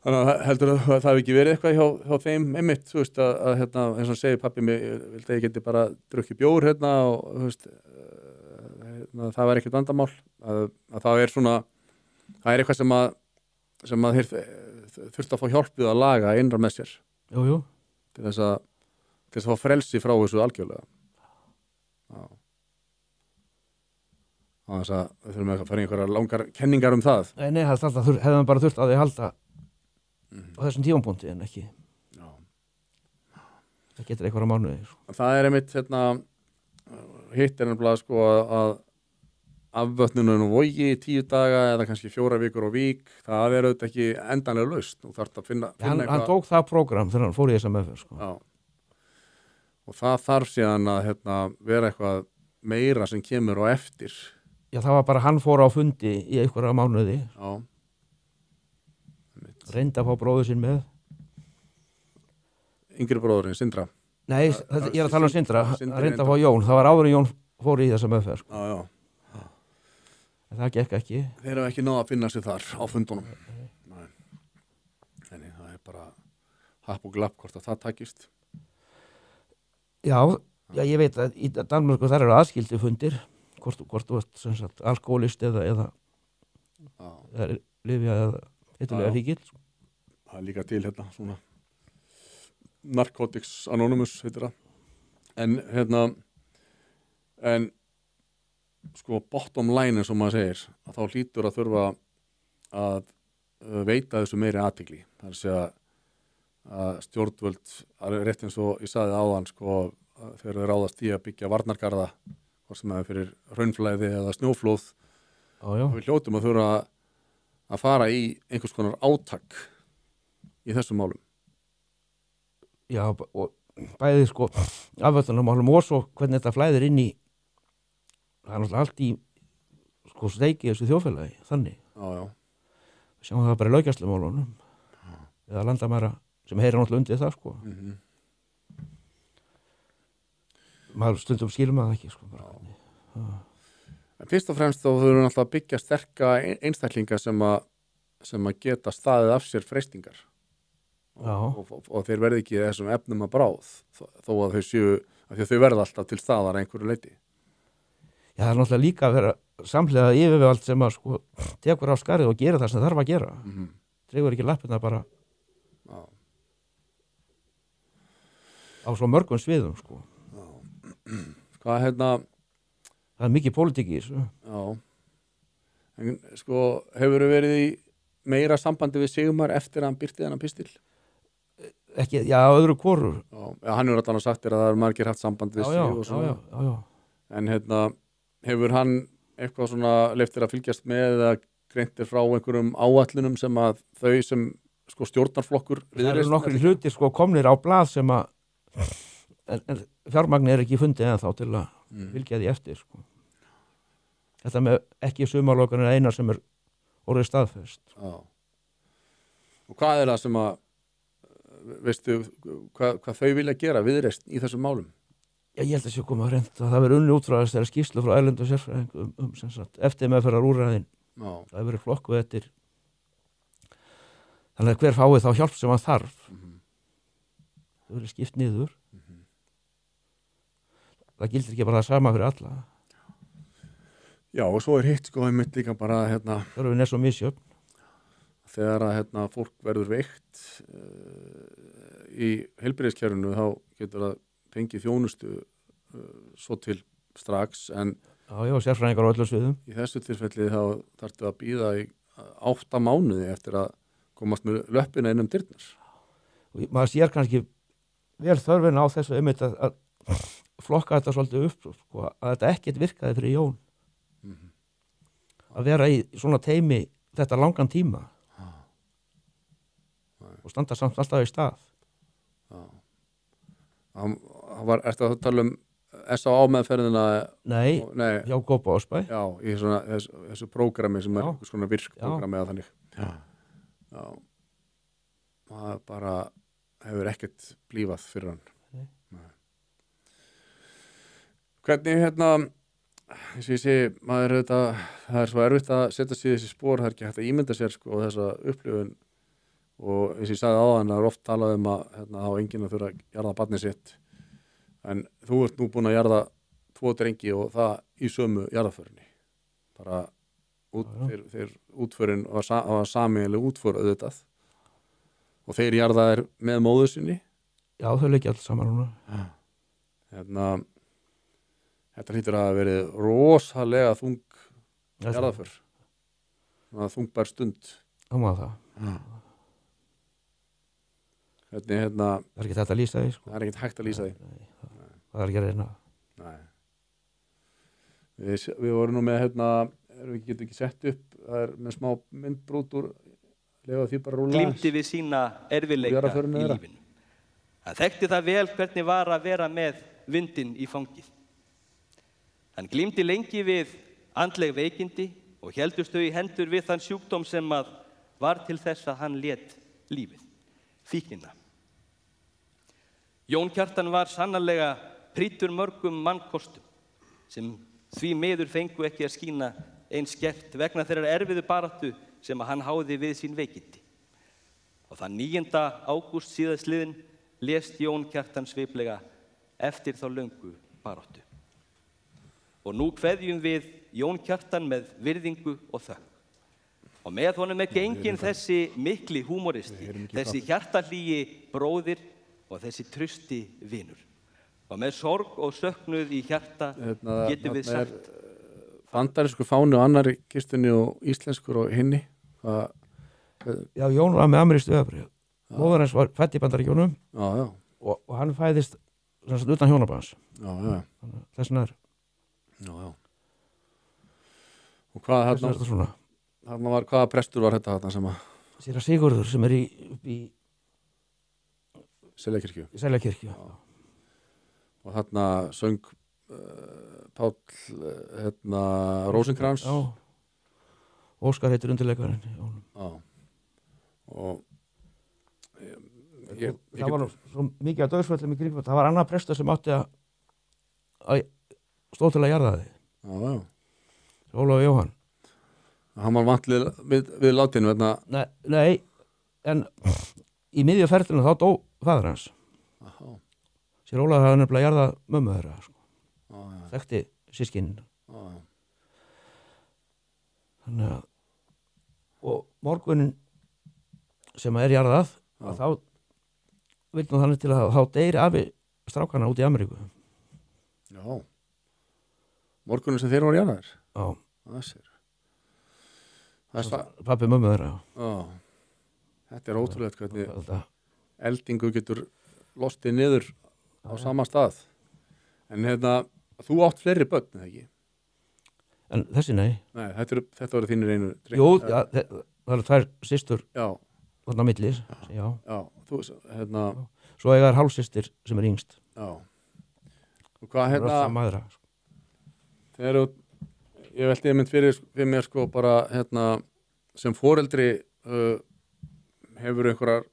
Þannig að heldur að það hef ekki verið eitthvað hjá þeim einmitt, þú veist að hérna, eins og segir pappi mig, vildi að ég geti bara drukkið bjór hérna og þú veist það var ekkert vandamál að það er svona það er eitthvað sem að þeir þurft að fá hjálp við að laga innra með sér Jú. til þess að fá frelsi frá þessu algjörlega. Já. Þannig að við þurfum að fara í einhverjar langar kenningar um það. Nei, hefði hann bara þurft að því halda á þessum tímapunkti en ekki. Já. Það getur einhverja mánuði. Það er einmitt hérna hitt er nefnilega sko að afvötnunum og vogi 10 daga eða kannski 4 vikur á vík, það er auðvitað ekki endanlega laust. Þú þarft að finna Hann tók það prógram þegar hann fór í þessa meðferð sko. Já. Og það þarf síðan að hérna, vera eitthvað meira sem kemur á eftir. Já, það var bara hann fór á fundi í einhverja mánuði. Já. Reyndi að fá bróður sinn með. Yngri bróðurinn, Sindra. Nei, ég er að tala um Sindra. Sindri Reyndi að fá Jón. Það var áður en Jón fór í þessa meðferð sko. Já. En það gekk ekki. Þeir hafa ekki náða að finna sig þar á fundunum. Nei. Þannig það er bara happ og glapp hvort að það takist. Já, ég veit að í Danmörku þar eru aðskildi fundir hvort þú ert sem sagt alkoholist eða lyfja eða eitthvað fíkil. Það er líka til hérna svona Narcotics Anonymous heitir það. En hérna sko bottom line eins og maður segir að þá hlýtur að þurfa að veita þessu meiri athygli. Það er að segja að stjórnvöld, rétt eins og ég sagði áðan, sko, þegar þau ráðast í að byggja varnargarða, hvort sem það er fyrir hraunflæði eða snjóflóð, við hljótum að þurfa að fara í einhvers konar átak í þessum málum. Já, og bæði sko afvöldunarmálum og svo hvernig þetta flæðir inn í, það er náttúrulega allt í sko steiki þessu þjóðfélagi, þannig. Já. Við sjáum það bara í löggæslumálunum eða landamæra sem heyra náttúrulega undir það, sko. Maður stundum skilur maður ekki, sko. En fyrst og fremst þá þurfum við náttúrulega að byggja sterka einstaklinga sem að geta staðið af sér freistingar. Og þeir verði ekki þessum efnum að bráð þó að þau séu, af því að þau verða alltaf til staðar einhverju leyti. Já, það er náttúrulega líka að vera samhliða yfirvald sem að sko tekur á skarið og gera það sem þarf að gera. Dregur ekki lappirna bara á svo mörgum sviðum, sko. Hvað það er mikið pólitík í þessu. En sko, hefur þau verið í meira sambandi við Sigmar eftir að hann birti þennan pistil? Ekki, já, öðru hvoru. Já, hann hefur allan sagt að það er margir haft samband við sig og svona. Já. En hefur hann eitthvað svona leyft að fylgjast með eða greintir frá einhverjum áætlunum sem að þau sem sko stjórnarflokkur það eru nokkri hlutir sko komnir á blað sem að en fjármagn er ekki fundið ennþá til að fylgja því eftir, sko. Þetta með ekki sumarlokan er eina sem er orðið staðfest. Og hvað er það sem að veistu hvað þau vilja gera Viðreisn í þessum málum? Já, ég held að sé koma hreint að það verið unni útfræðast þeirra skýrslu frá erlendu sérfræðingum sem sagt eftir meðferðar úrræðin. Það hefur verið flokkuð eftir þannig að hver fái þá hjálp sem hann þarf. Það verið skipt niður. Það gildir ekki bara það sama fyrir alla. Já, og svo er hitt sko einmitt líka bara þörfin er svo misjöfn. Þegar að fólk verður veikt í heilbrigðiskerfinu þá getur það fengið þjónustu svo til strax en Já, sérfræðingar á öllum sviðum. Í þessu tilfelli þá þarftu að bíða í 8 mánuði eftir að komast með löppina inn dyrnar. Og maður sér kannski vel þörfina á þessu einmitt að flokka þetta svolítið upp, sko, að þetta ekkert virkaði fyrir Jón. Að vera í svona teimi þetta langan tíma og standa samt alltaf í stað. Ertu að tala um S.A.A. meðferðina? Nei, hjá Kópavogsbæ. Já, í svona þessu prógrami sem er svona virkprógrami eða þannig. Já. Það bara hefur ekkert blífað fyrir hann. Nei. Hvernig eins og ég segi, það er svo erfitt að setja sig í þessi spór, það er ekki hægt að ímynda sér sko þessa upplifun og eins og ég sagði áðan, það er oft talað um að þá enginn að þurfa að jarða barnið sitt en þú ert nú búin að jarða 2 drengi og það í sömu jarðaförinni bara þeir útförin var sameiginleg útför auðvitað og þeir jarða er með móður sinni. Já, þau leikja alls saman núna. Þetta hlýtur að hafa verið rosalega þung jarðaför. Þungbær stund. Það má það. Hvernig það er ekki hægt að lýsa því, sko. Það er ekki hægt að lýsa því. Nei. Það er ekki að reyna. Nei. Við vorum nú með við getum ekki sett upp, það er með smá myndbrútur lefa því bara rúla. Glímdi við sína erfiðleika í lífinu. Hann þekkti það vel hvernig var að vera með vindinn í fangið. Hann glímdi lengi við andleg veikindi og héldust þau í hendur við þann sjúkdóm sem var til þess að hann lét lífið, fíknina. Jón Kjartan var sannarlega prýddur mörgum mannkostum sem því miður fengu ekki að skína eins skert vegna þeirrar erfiðu baráttu sem hann háði við sín veikindi. Og þann 9. ágúst síðastliðinn lést Jón Kjartan sviplega eftir þá löngu baráttu. Og nú kveðjum við Jón Kjartan með virðingu og þökk. Og með honum er genginn þessi mikli húmoristi, þessi hjartahlýi bróðir og þessi trausti vinur. Og með sorg og söknuð í hjarta getum við sagt bandarískur fáni og annarri kistunni og íslenskur og hinni. Já, Jón var með amerískt vegabréf. Móðir hans var fædd í Bandaríkjunum já, og hann fæðist sem sagt utan hjónabands. já. Þess vegna er Já. Og hvað þetta svona. hvaða prestur var þetta þarna sem að Séra Sigurður sem er í Seljakirkju? í Seljakirkju. Og þarna söng Páll Rósinkrans. Já. Óskar heitir undirleikarinn. Já. Og það var svo mikið að dauðsföllum í kringum. Það var annar prestur sem átti að stóð til að jarða þig. Já. Ólafur Jóhann. Hann var vantlið við látinu Nei, en í miðju ferlinu þá dó faðir hans. Aha. Sér Ólafur hafði nefnilega jarðað mömmu þeirra, sko. Já. Þekkti systkinin. Já. Þannig að og morgunin sem er jarðað þá vil nú þannig til að þá deyri afi strákana út í Ameríku. Já. Morgunin sem þeir voru jarðaðir. Já. Það er Pabbi mömmu þeirra. Já. Þetta er ótrúlegt hvernig eldingu getur lostið niður á sama stað. En þú átt fleiri börn, eða ekki? En þessi nei. Nei, þetta voru þínir einu dreng. Jú, það eru tvær systur Já. þarna á milli. Já. Já, þú Svo eiga þær hálfsystir sem er yngst. Já. Og hvað Rössa mæðra. þegar ég velti mynd fyrir mér sko bara sem foreldri hefur einhverjar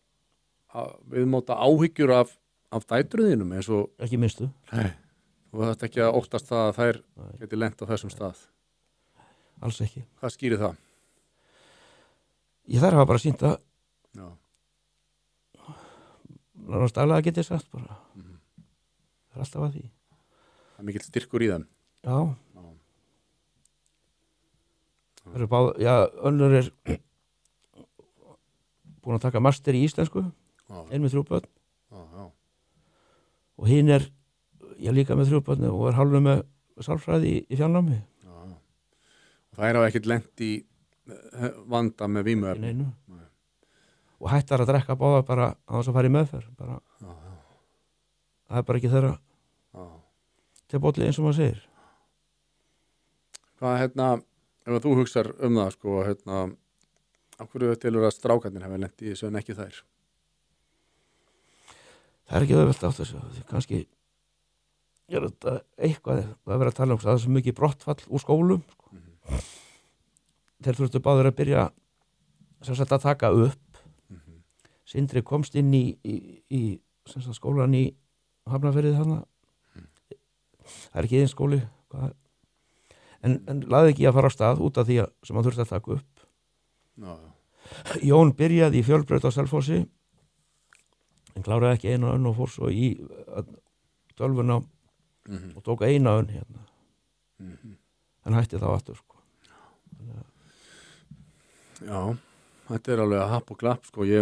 viðmóta áhyggjur af dætruðinum eins og Ekki minnstu. Nei. Þú þarft ekki að óttast það að þær geti lent á þessum stað. Alls ekki. Hvað skýrir það? Þær hafa bara sýnt að Já. nánast daglega get ég sagt bara. Það er alltaf að því. Það er mikill styrkur í þeim. Já. Það eru önnur er búin að taka master í íslensku. Ein með 3 börn. Já. Og hinn er líka með 3 börn og er hálfur með sálfræði í fjarnámi. Já. Og það er á ekkert lent í vanda með vímuefni. Nei. Og hættar að drekka báða bara á þess að fara í meðferð. Bara. Það er bara ekki þeirra til bóli eins og maður segir. Hvað ef þú hugsar það sko af hverju tilur að strákarnir hefur lent í þessu en ekki þær? Það er ekki auðvelt átt þessu. Kannski er þetta eitthvað að vera að tala um það er svo mikið brottfall úr skólum sko. Þeir þurftu báður að byrja sem sagt að taka upp. Sindri komst inn í sem sagt skólan í Hafnarfirði þarna. Það er ekki einn skóli en laði ekki að fara á stað út af því sem hann þurfti að taka upp. Já. Jón byrjaði í Fjölbraut á Selfossi en kláraði ekki eina önn og fór svo í tölvuna og tók eina önn hérna. En hætti þá aftur sko. Já, þetta er alveg að happ og klapp sko. Ég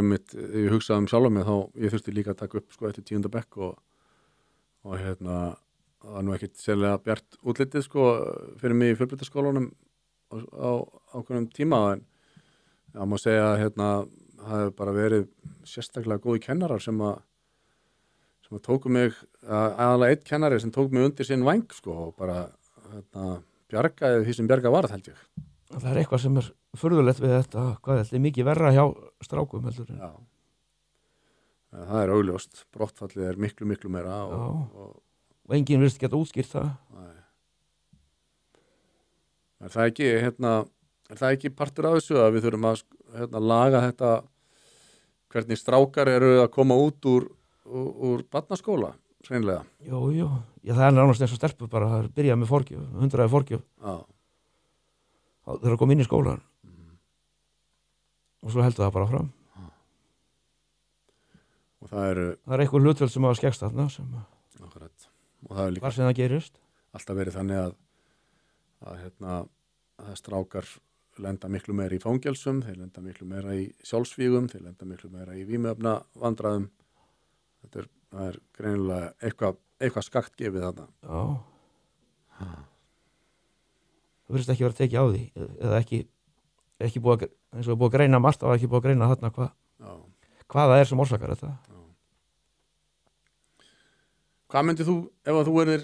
hugsaði sjálf mig þá ég þurfti líka að taka upp sko eftir 10. bekk og það var nú ekkit sérlega bjart útlitið sko fyrir mig í Fjölbrautaskólanum á ákveðnum tíma en það má segja að það hefur bara verið sérstaklega góði kennarar sem að tóku mig aðalega einn kennari sem tók mig undir sinn væng sko og bara bjargaði því sem bjarga varð held ég. Það er eitthvað sem er furðulegt við þetta, þetta er mikið verra hjá strákum heldur. Já. Það er augljóst, brottfallið er miklu meira og enginn virðist geta útskýrt það. Nei. Er það ekki partur af þessu að við þurfum að laga þetta hvernig strákar eru að koma út úr barnaskóla, hreinlega? Jú. Það er nánast eins og stelpur bara, það er byrjað með forgjöf, 100 forgjöf. Já. Það er að koma inn í skólan. Og svo heldur það bara fram. Og það er eitthvað hlutföld sem hafa skekst þarna sem akkurat. Og það er líka hvar sem það gerist. Alltaf verið þannig að strákar lenda miklu meira í fangelsum, þeir lenda miklu meira í sjálfsvígum, þeir lenda miklu meira í vímuefna vandræðum. Það er greinilega eitthvað skakt gefið þarna. Já. Það virðist ekki verið að tekið á því eða ekki búið að eins og búið að greina margt og ekki búið að greina þarna hvað það sem orsakar þetta. Hvað myndir þú, ef að þú erðir,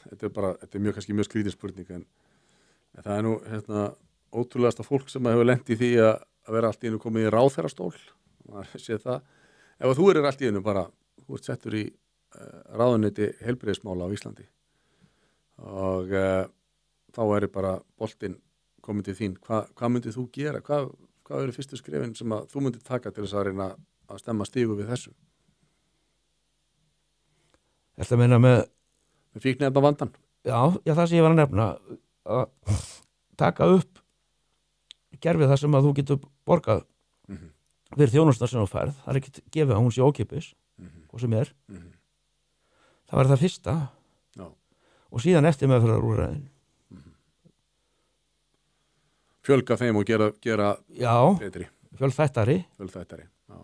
þetta er kannski mjög skrýtin spurning, en það er nú ótrúlegasta fólk sem hefur lent í því að vera allt í einu komið í ráðherrastól, maður sé það, ef að þú erðir allt í einu bara, þú ert settur í ráðuneyti heilbrigðismála á Íslandi og þá er bara boltinn komin til þín, hvað myndir þú gera, hvað eru fyrstu skrefin sem að þú myndir taka til þess að reyna að stemma stígu við þessu? Þetta meina með fíkniefna vandan? Já, það sem ég var að nefna að taka upp gerfið það sem að þú getur borgað fyrir þjónustar sem þú færð, það er ekki gefið að hún sé ókeypis og sem er það var það fyrsta og síðan eftir meðferðarúrræðin fjölga þeim og gera betri fjölþættari já.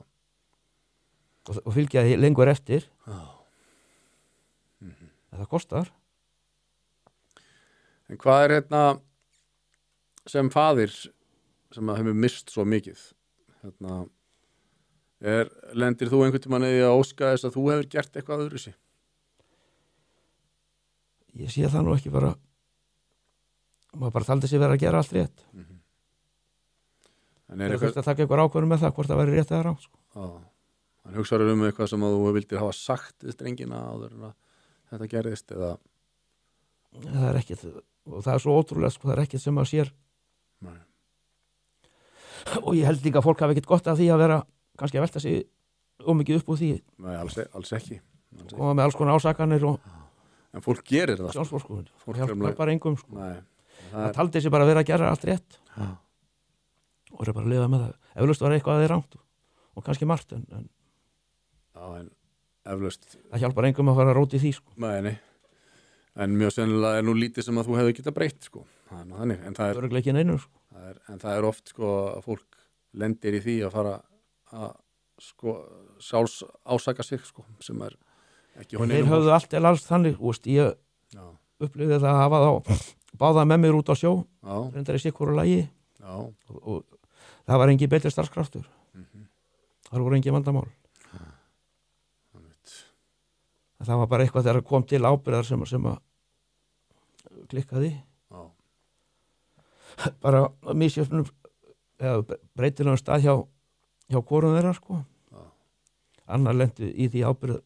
og fylgja því lengur eftir það kostar. En hvað er sem faðir sem að hefur mist svo mikið lendir þú einhvern tímann eða að óska þess að þú hefur gert eitthvað öðruvísi? Ég sé það nú ekki bara maður bara taldi sig vera að gera allt rétt en það þurfti að taka eitthvað ákvörðum með það hvort það væri rétt eða rátt en hugsaður eitthvað sem að þú vildir hafa sagt við strengina áður en að þetta gerðist eða það er ekkert og það er svo ótrúlega það er ekkert sem að sér Nei. Og ég held líka að fólk hafi ekkert gott af því að vera kannski að velta sig ómikið upp úr því Nei, alls ekki og með alls konar ásakanir en fólk gerir það sjálfsvorskun og hjálpar bara engum það taldi sig bara að vera að gera allt rétt og er bara að lifa með það eflaust var eitthvað að þið rámt og kannski margt en eflaust það hjálpar engum að fara að róti því Nei. En mjög sennilega er nú lítið sem að þú hefur getað breytt það er nú þannig en það er ekki neinu en það er oft að fólk lendir í því að fara að sjálfs ásaka sig sem er ekki þeir höfðu allt eða alls þannig ég upplifði það að hafa þá báða með mér út á sjó reyndar í sikkur og lagi og það var engin betri starfskraftur það voru engin vandamál það var bara eitthvað þegar kom til ábyrðar sem að klikkaði bara misjöfnum eða breytilegum stað hjá hvorum þeirra annar lendi í því ábyrð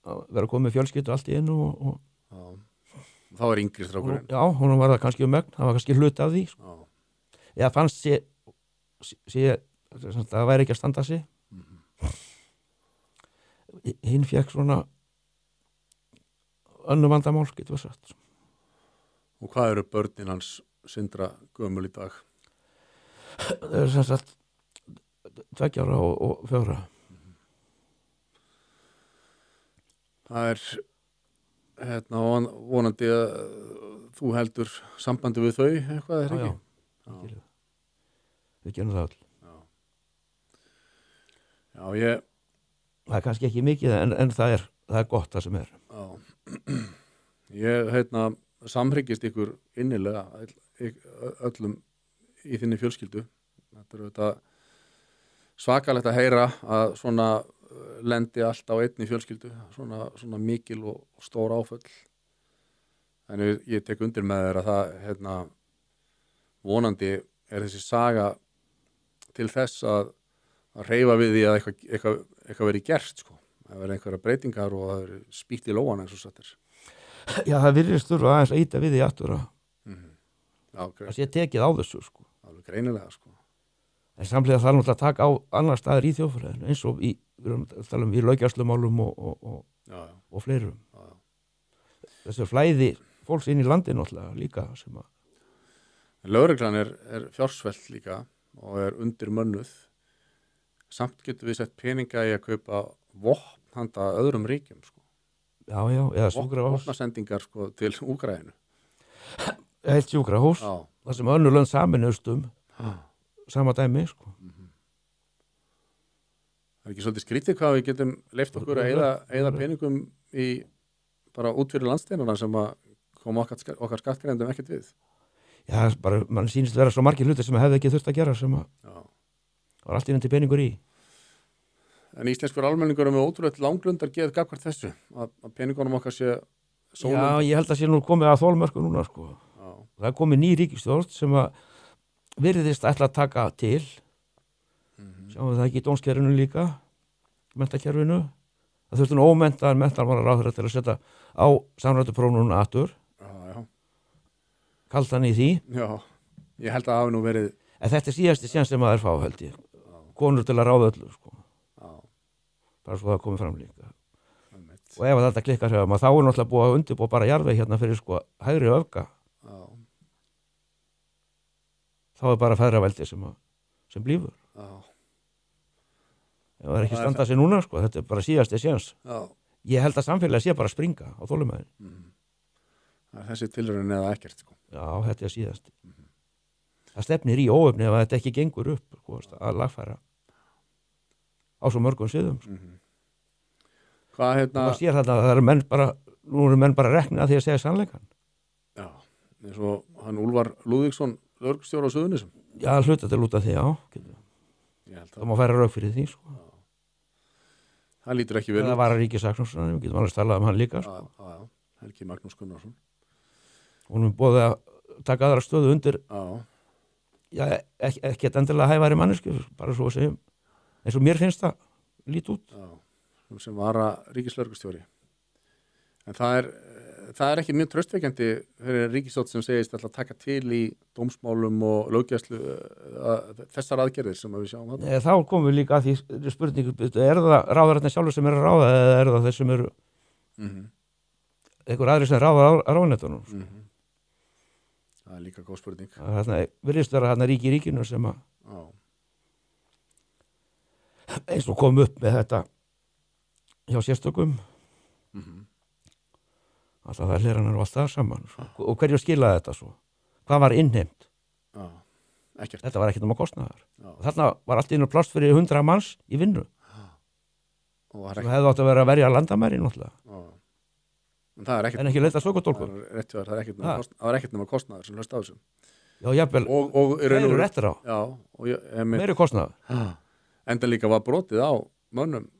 að vera komið fjölskyldu allt í einu og þá er yngri strákurinn hún var það kannski megn, það var kannski hluti af því eða fannst það væri ekki að standa sig hinn fekk svona önnu vandamál, getur við sagt. Og hvað eru börnin hans Sindra gömul í dag? Það eru sem sagt 2 ára og 4. Það er vonandi að þú heldur sambandi við þau eitthvað er ekki? Já. Við gerum það öll. Já, það er kannski ekki mikið en það er gott það sem er. Já. Ég samhryggist ykkur innilega öllum í þinni fjölskyldu. Þetta er svakalegt að heyra að svona lendi allt á einni fjölskyldu, svona mikil og stór áföll. En ég tek undir með þér að það vonandi er þessi saga til þess að hreyfa við því að eitthvað verið gert það verið einhverja breytingar og það verið spýtt í lóana eins og sattir. Já, það virðist þurfa aðeins að íta við því aftur það sé tekið á þessu alveg greinilega en samlega það er náttúrulega að taka á annar staðar í þjóðfræðinu eins og við erum að tala í löggæslumálum og fleirum þessu flæði fólks inn í landinu náttúrulega líka sem að lögreglan er fjársvelt líka og er undir mönnuð samt getur við sett peninga í að kaupa vopn handa öðrum ríkjum eða sjúkrahús vopnasendingar til Úkraínu heilt sjúkrahús þar sem önnur lönd saminuðust sama dæmi Það er ekki svolítið skrítið hvað við getum leyft okkur að eyða peningum í bara út fyrir landsteinana sem að koma okkar skattgreiðendum ekkert við Já, bara, mann sýnist vera svo margir hlutir sem hefði ekki þurft að gera sem var allt inn til peningur í. En íslenskur almenningur með ótrúlega langlundar geð gagvart þessu, að peningunum okkar sé sólund. Já, ég held að sé nú komið að þolmörku núna, sko. Já. Það er komið ný ríkisstjórn sem að virðist ætla að taka til. Sjáum við það ekki í dómskerfinu líka, menntakerfinu. Það þurfti nú ómenntaðan menntamálaráðherra til að setja á samrættuprófnuna aftur. Já. Kaldan í því. Já, ég held að það hafi nú verið. En þetta er síðasti séns sem maður fá, held ég. Konur til að ráða öllu, sko. Já. Bara svo það komið fram líka. Einmitt. Og ef þetta klikkar hjá maður, þá er náttúrulega búið að undirbúa bara jarðveg hérna fyrir sko hægri öfga. Já. Þá er bara feðraveldi sem blífur. Já. Það er ekki standað sér núna, sko. Þetta er bara síðasti séns. Já. Ég held að samfélagi sé bara að springa á þolumæðin. Það er þessi tilraun eða ekkert, sko. Já, þetta er síðasti. Það stefnir í óöfni ef þetta ekki gengur upp, sko, að lagfæra á svo mörgum sviðum, sko. Hvað hérna? Það sér þetta að það eru menn bara, nú eru menn bara reknið að því að segja sannleikan. Já, eins og hann Úlfar Lúðvíksson, lögreglustjóri á Suðurnesjum. Já, hluta til út af því, já. Ég held Það má færa rauk fyrir því, sko. Það lítur ekki vel Það var að Ríkissaksóknari, við getum alveg talað um hann líka, sko. Já, Helgi Magnús Gunnarsson. Hún er búið að taka aðra stöðu undir, já, ekki endilega hæfari mannesku, bara svo að segjum, eins og mér finnst það lít út. Já, sem var að ríkislögreglustjóri. En það er ekki mjög traustvekjandi fyrir ríkisstjórn sem segist alltaf taka til í dómsmálum og löggæslu þessar aðgerðir sem við sjáum þarna. Þá komum við líka að því spurningu, er það ráðararnir sjálfur sem eru að ráða eða er það þeir sem eru einhver aðri sem ráða ráðuneytunum? Það er líka góð spurning. Það virðist vera þarna ríki í ríkinu sem að eins og kom upp með þetta hjá sérstökum alltaf það hleranar og allt það saman og hverju skilaði þetta svo? Hvað var innheimt? Ekkert. Þetta var ekkert um að kostnaðar. Þarna var allt innan pláss fyrir 100 manns í vinnu. Það hefði átt að vera að verja landamæri náttúrulega. En ekki leita sökudólkum. Það var ekkert nema kostnaðar sem hlust á þessum. Já, jafnvel, það eru réttir á. Já. Meiri kostnaðar. Enda líka var brotið á mönnum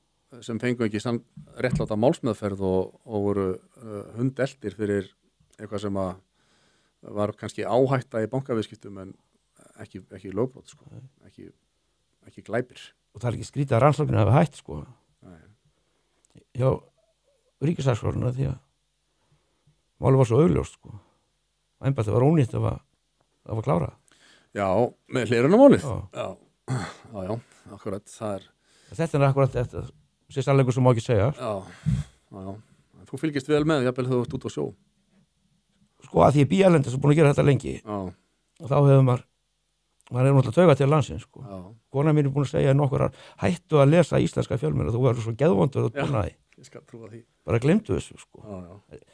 sem fengu ekki réttláta málsmeðferð og voru hundeltir fyrir eitthvað sem var kannski áhætta í bankaviðskiptum en ekki lögbrot, sko. Ekki glæpir. Og það er ekki skrítið að rannsóknin hafi hætt, sko. Já, ríkissaksóknarinn því að málið var svo augljóst, sko. Embættið var ónýtt ef það var klárað. Já, með hlerunarmálið. Já, akkurat. Þetta er akkurat þetta. Sér sannleikur sem má ekki segja. Já. Þú fylgist vel með, jafnvel þú ert út á sjó. Sko að því ég bíalendi sem búin að gera þetta lengi. Og þá hefur maður er náttúrulega tauga til landsins, sko. Kona mín er búin að segja nokkur hættu að lesa íslenska fjölmiðla, þú verður svo geðvondur og búnaði. Ég skal trúa því. Bara glemdu þessu, sko.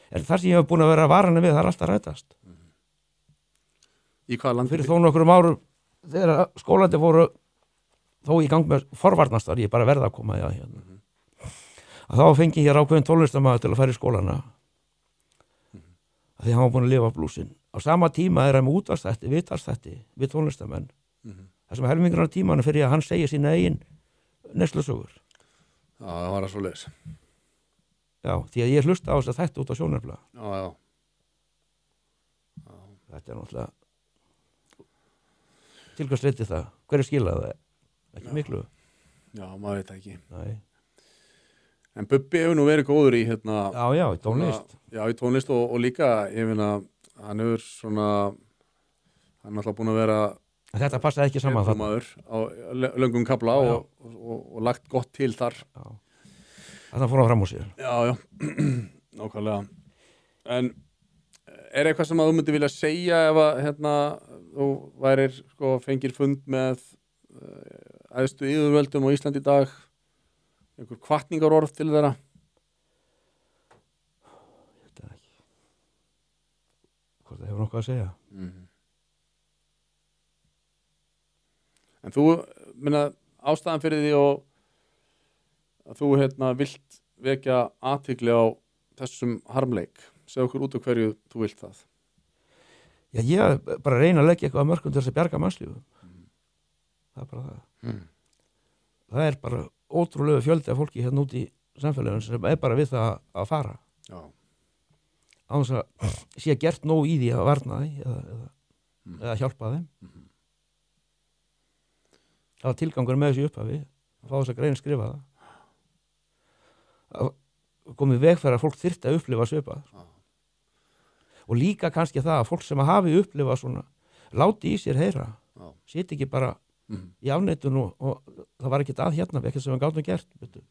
En þar sem ég hef búin að vera varana við, það er alltaf rætast. Í hvaða landi? Fyrir þó nokkrum árum, þegar skólandi fóru þó í gang með forvarnastar, ég bara verða að koma í að hérna. Að þá fengi ég ákveðin tónlistarmaður til að fara í skólana að því hann var búin að lifa blúsinn. Á sama tíma er hann með útvarpsþætti, viðtalsþætti við tónlistarmenn. Það sem helmingur á tímanu fyrir að hann segja sína eigin neyslusögur. Já, það var það svo leis. Já, því að ég hlusta á þess að þætti út á sjónarfla. Já. Þetta er náttúrulega til hvers leyti það? Hverju skilaði það? Ekki miklu. Já, maður veit ekki. Nei. En Bubbi hefur nú verið góður í hérna... Já, í tónlist. Já, í tónlist og líka, ég finna, hann hefur svona, hann er alltaf búin að vera... Þetta passaði ekki saman þarna. Á löngum kafla og lagt gott til þar. Já. Þetta fór á fram úr sér. Já, nákvæmlega. En er eitthvað sem að þú myndi vilja segja ef að, hérna, þú værir, sko, fengir fund með æðstu yfirvöldum á Íslandi í dag, einhver hvatningarorð til þeirra? Ég veit það ekki. Hvort það hefur nokkuð að segja. En þú, minna, ástæðan fyrir því og að þú, hérna, vilt vekja athygli á þessum harmleik. Segðu okkur út af hverju þú vilt það. Já, ég bara reyna að leggja eitthvað að mörkum til þess að bjarga mannslífum. Það er bara það. Það er bara ótrúlega fjöldi af fólki hérna út í samfélaginu sem er bara við það að fara. Já. Á þess að sé gert nóg í því að varna því eða hjálpa þeim. Það var tilgangur með þessu upphafi að fá þess að grein skrifa það. Að komið veg fyrir að fólk þyrfti að upplifa svipað. Og líka kannski það að fólk sem hafi upplifað svona láti í sér heyra. Siti ekki bara í afneitun og það var ekkert að hérna ekkert sem við gátum gert. Betur.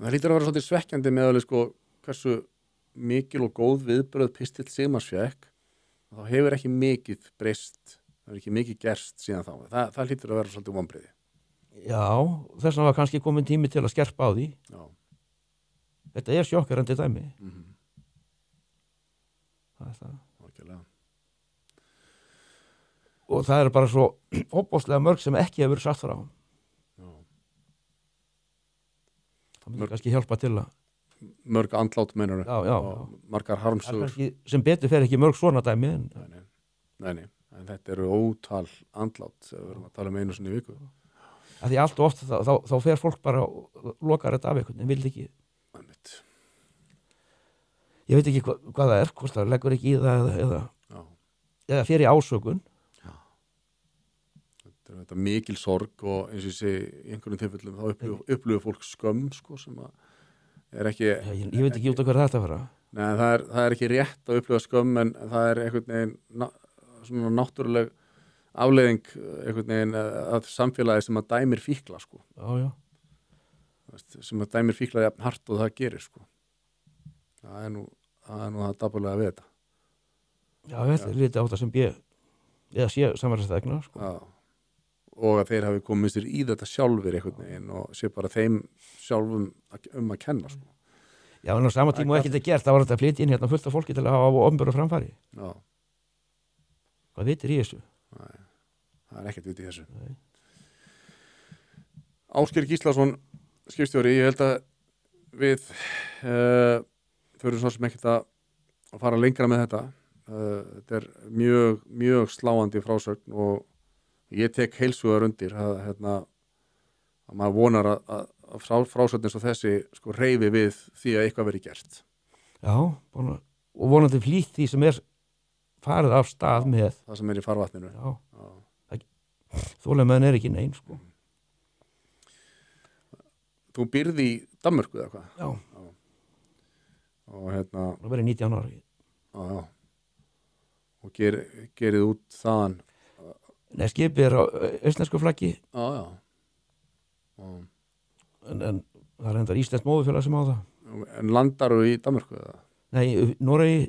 Það hlýtur að vera svolítið svekkjandi með alveg sko hversu mikil og góð viðbröð Pistill Sigmars fékk. Þá hefur ekki mikið breyst, það hefur ekki mikið gerst síðan þá. Það hlýtur að vera svolítið vonbrigði. Já, þess vegna var kannski komin tími til að skerpa á því. Já. Þetta er sjokkerandi dæmi. Það er það. Orkilega. Og það er bara svo óbóðslega mörg sem ekki hefur verið satt frá. Já. Það myndi kannski hjálpa til að mörg andlát meinar já. Margar Það er harmsugur. kannski sem betur fer ekki mörg svona dæmi en Nei. En þetta eru ótal andlát við erum að tala einu sinni í viku. að því allt og oft þá fer fólk bara og lokar þetta af einhvern en vil ekki. Einmitt. Ég veit ekki hvað það er, hvort það leggur ekki í það eða fer í ásökun. Þetta er mikil sorg og eins og ég segi í einhverjum tilfellum þá upplifir fólk skömm sko sem að er ekki Ég veit ekki út af hvað þetta fara. Nei, það er ekki rétt að upplifa skömm en það er einhvern veginn svona náttúruleg afleiðing einhvern veginn að samfélagi sem að dæmir fíkla sko. Já. Sem að dæmir fíkla jafn hart og það gerir sko. Það er nú það dapurlega við þetta. Já, þetta er lítið á þetta sem eða sé samverðastægna sko. Já. Og að þeir hafi komið sér í þetta sjálfur einhvern veginn og sé bara þeim sjálfum að kenna sko. Já, en á sama tíma og ekki þetta gert, það var þetta að flytja inn hérna fullt af fólki til að hafa ofnböru framfæri. Já. Hvað vitir í þessu? Nei, það er ekkert vit í þessu. Nei. Ásgeir Gíslason, skipstjóri, ég held að við förum svo sem ekkert að fara lengra með þetta. Þetta er mjög, mjög sláandi frásögn og ég tek heilsugar undir að maður vonar að frásögn eins og þessi sko hreyfi við því að eitthvað verið gert. Já, og vonandi flýtt því sem er farið af stað með það sem er í farvatninu. Já. Þolinmæðin er ekki nein sko. Þú býrð í Danmörku eða hvað? Já. Og það verið 19 ára. Já. Og gerið út þaðan? Nei, skipið er á eistnesku flaggi. Já. En það er endar íslenskt móðufélag sem á það. En landar þú í Danmörku eða? Nei, Noregi,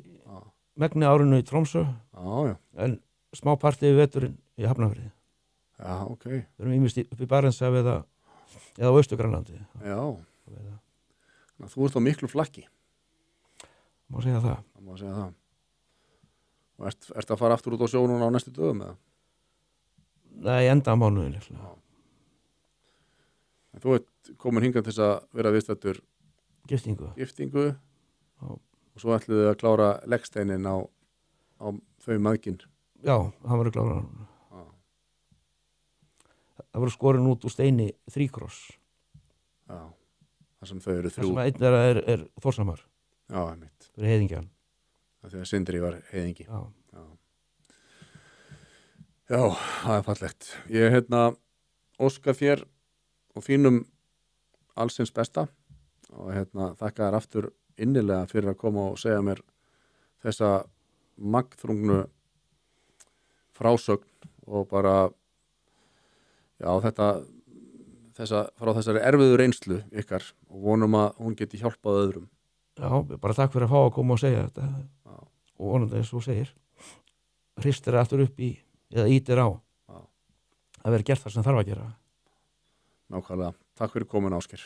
megni árinu í Tromsø. Já. En smá partið við veturinn í Hafnarfirði. Já, ok. Við erum ímist upp í Barentshaf eða á Austur-Grænlandi. Já. Þú ert á miklu flaggi. Má segja það. Og ert að fara aftur út á sjó núna á næstu dögum eða? Nei, enda á mánuðin. Þú ert komin hingað til þess að vera viðstaddur giftingu. Og svo ætluðu að klára leggsteinin á þau maðginn. Já, hann verður klárað. Það voru skorin út úr steini 3 kross. Já, þar sem þau eru 3. Það sem einn þeirra er Þórsamar. Já, einmitt. Það er heiðingjan. Þegar Sindri var heiðingi. Já, það er fallegt. Ég óska þér og þínum allsins besta og þakka þér aftur innilega fyrir að koma og segja mér þessa magnþrungnu frásögn og bara frá þessari erfiðu reynslu ykkar og vonum að hún geti hjálpað öðrum. Já, bara takk fyrir að fá að koma og segja þetta. Já. Og vonandi eins og þú segir hristir aftur upp í eða ítir á að vera gert það sem þarf að gera. Nákvæmlega. Takk fyrir komin, Ásgeir.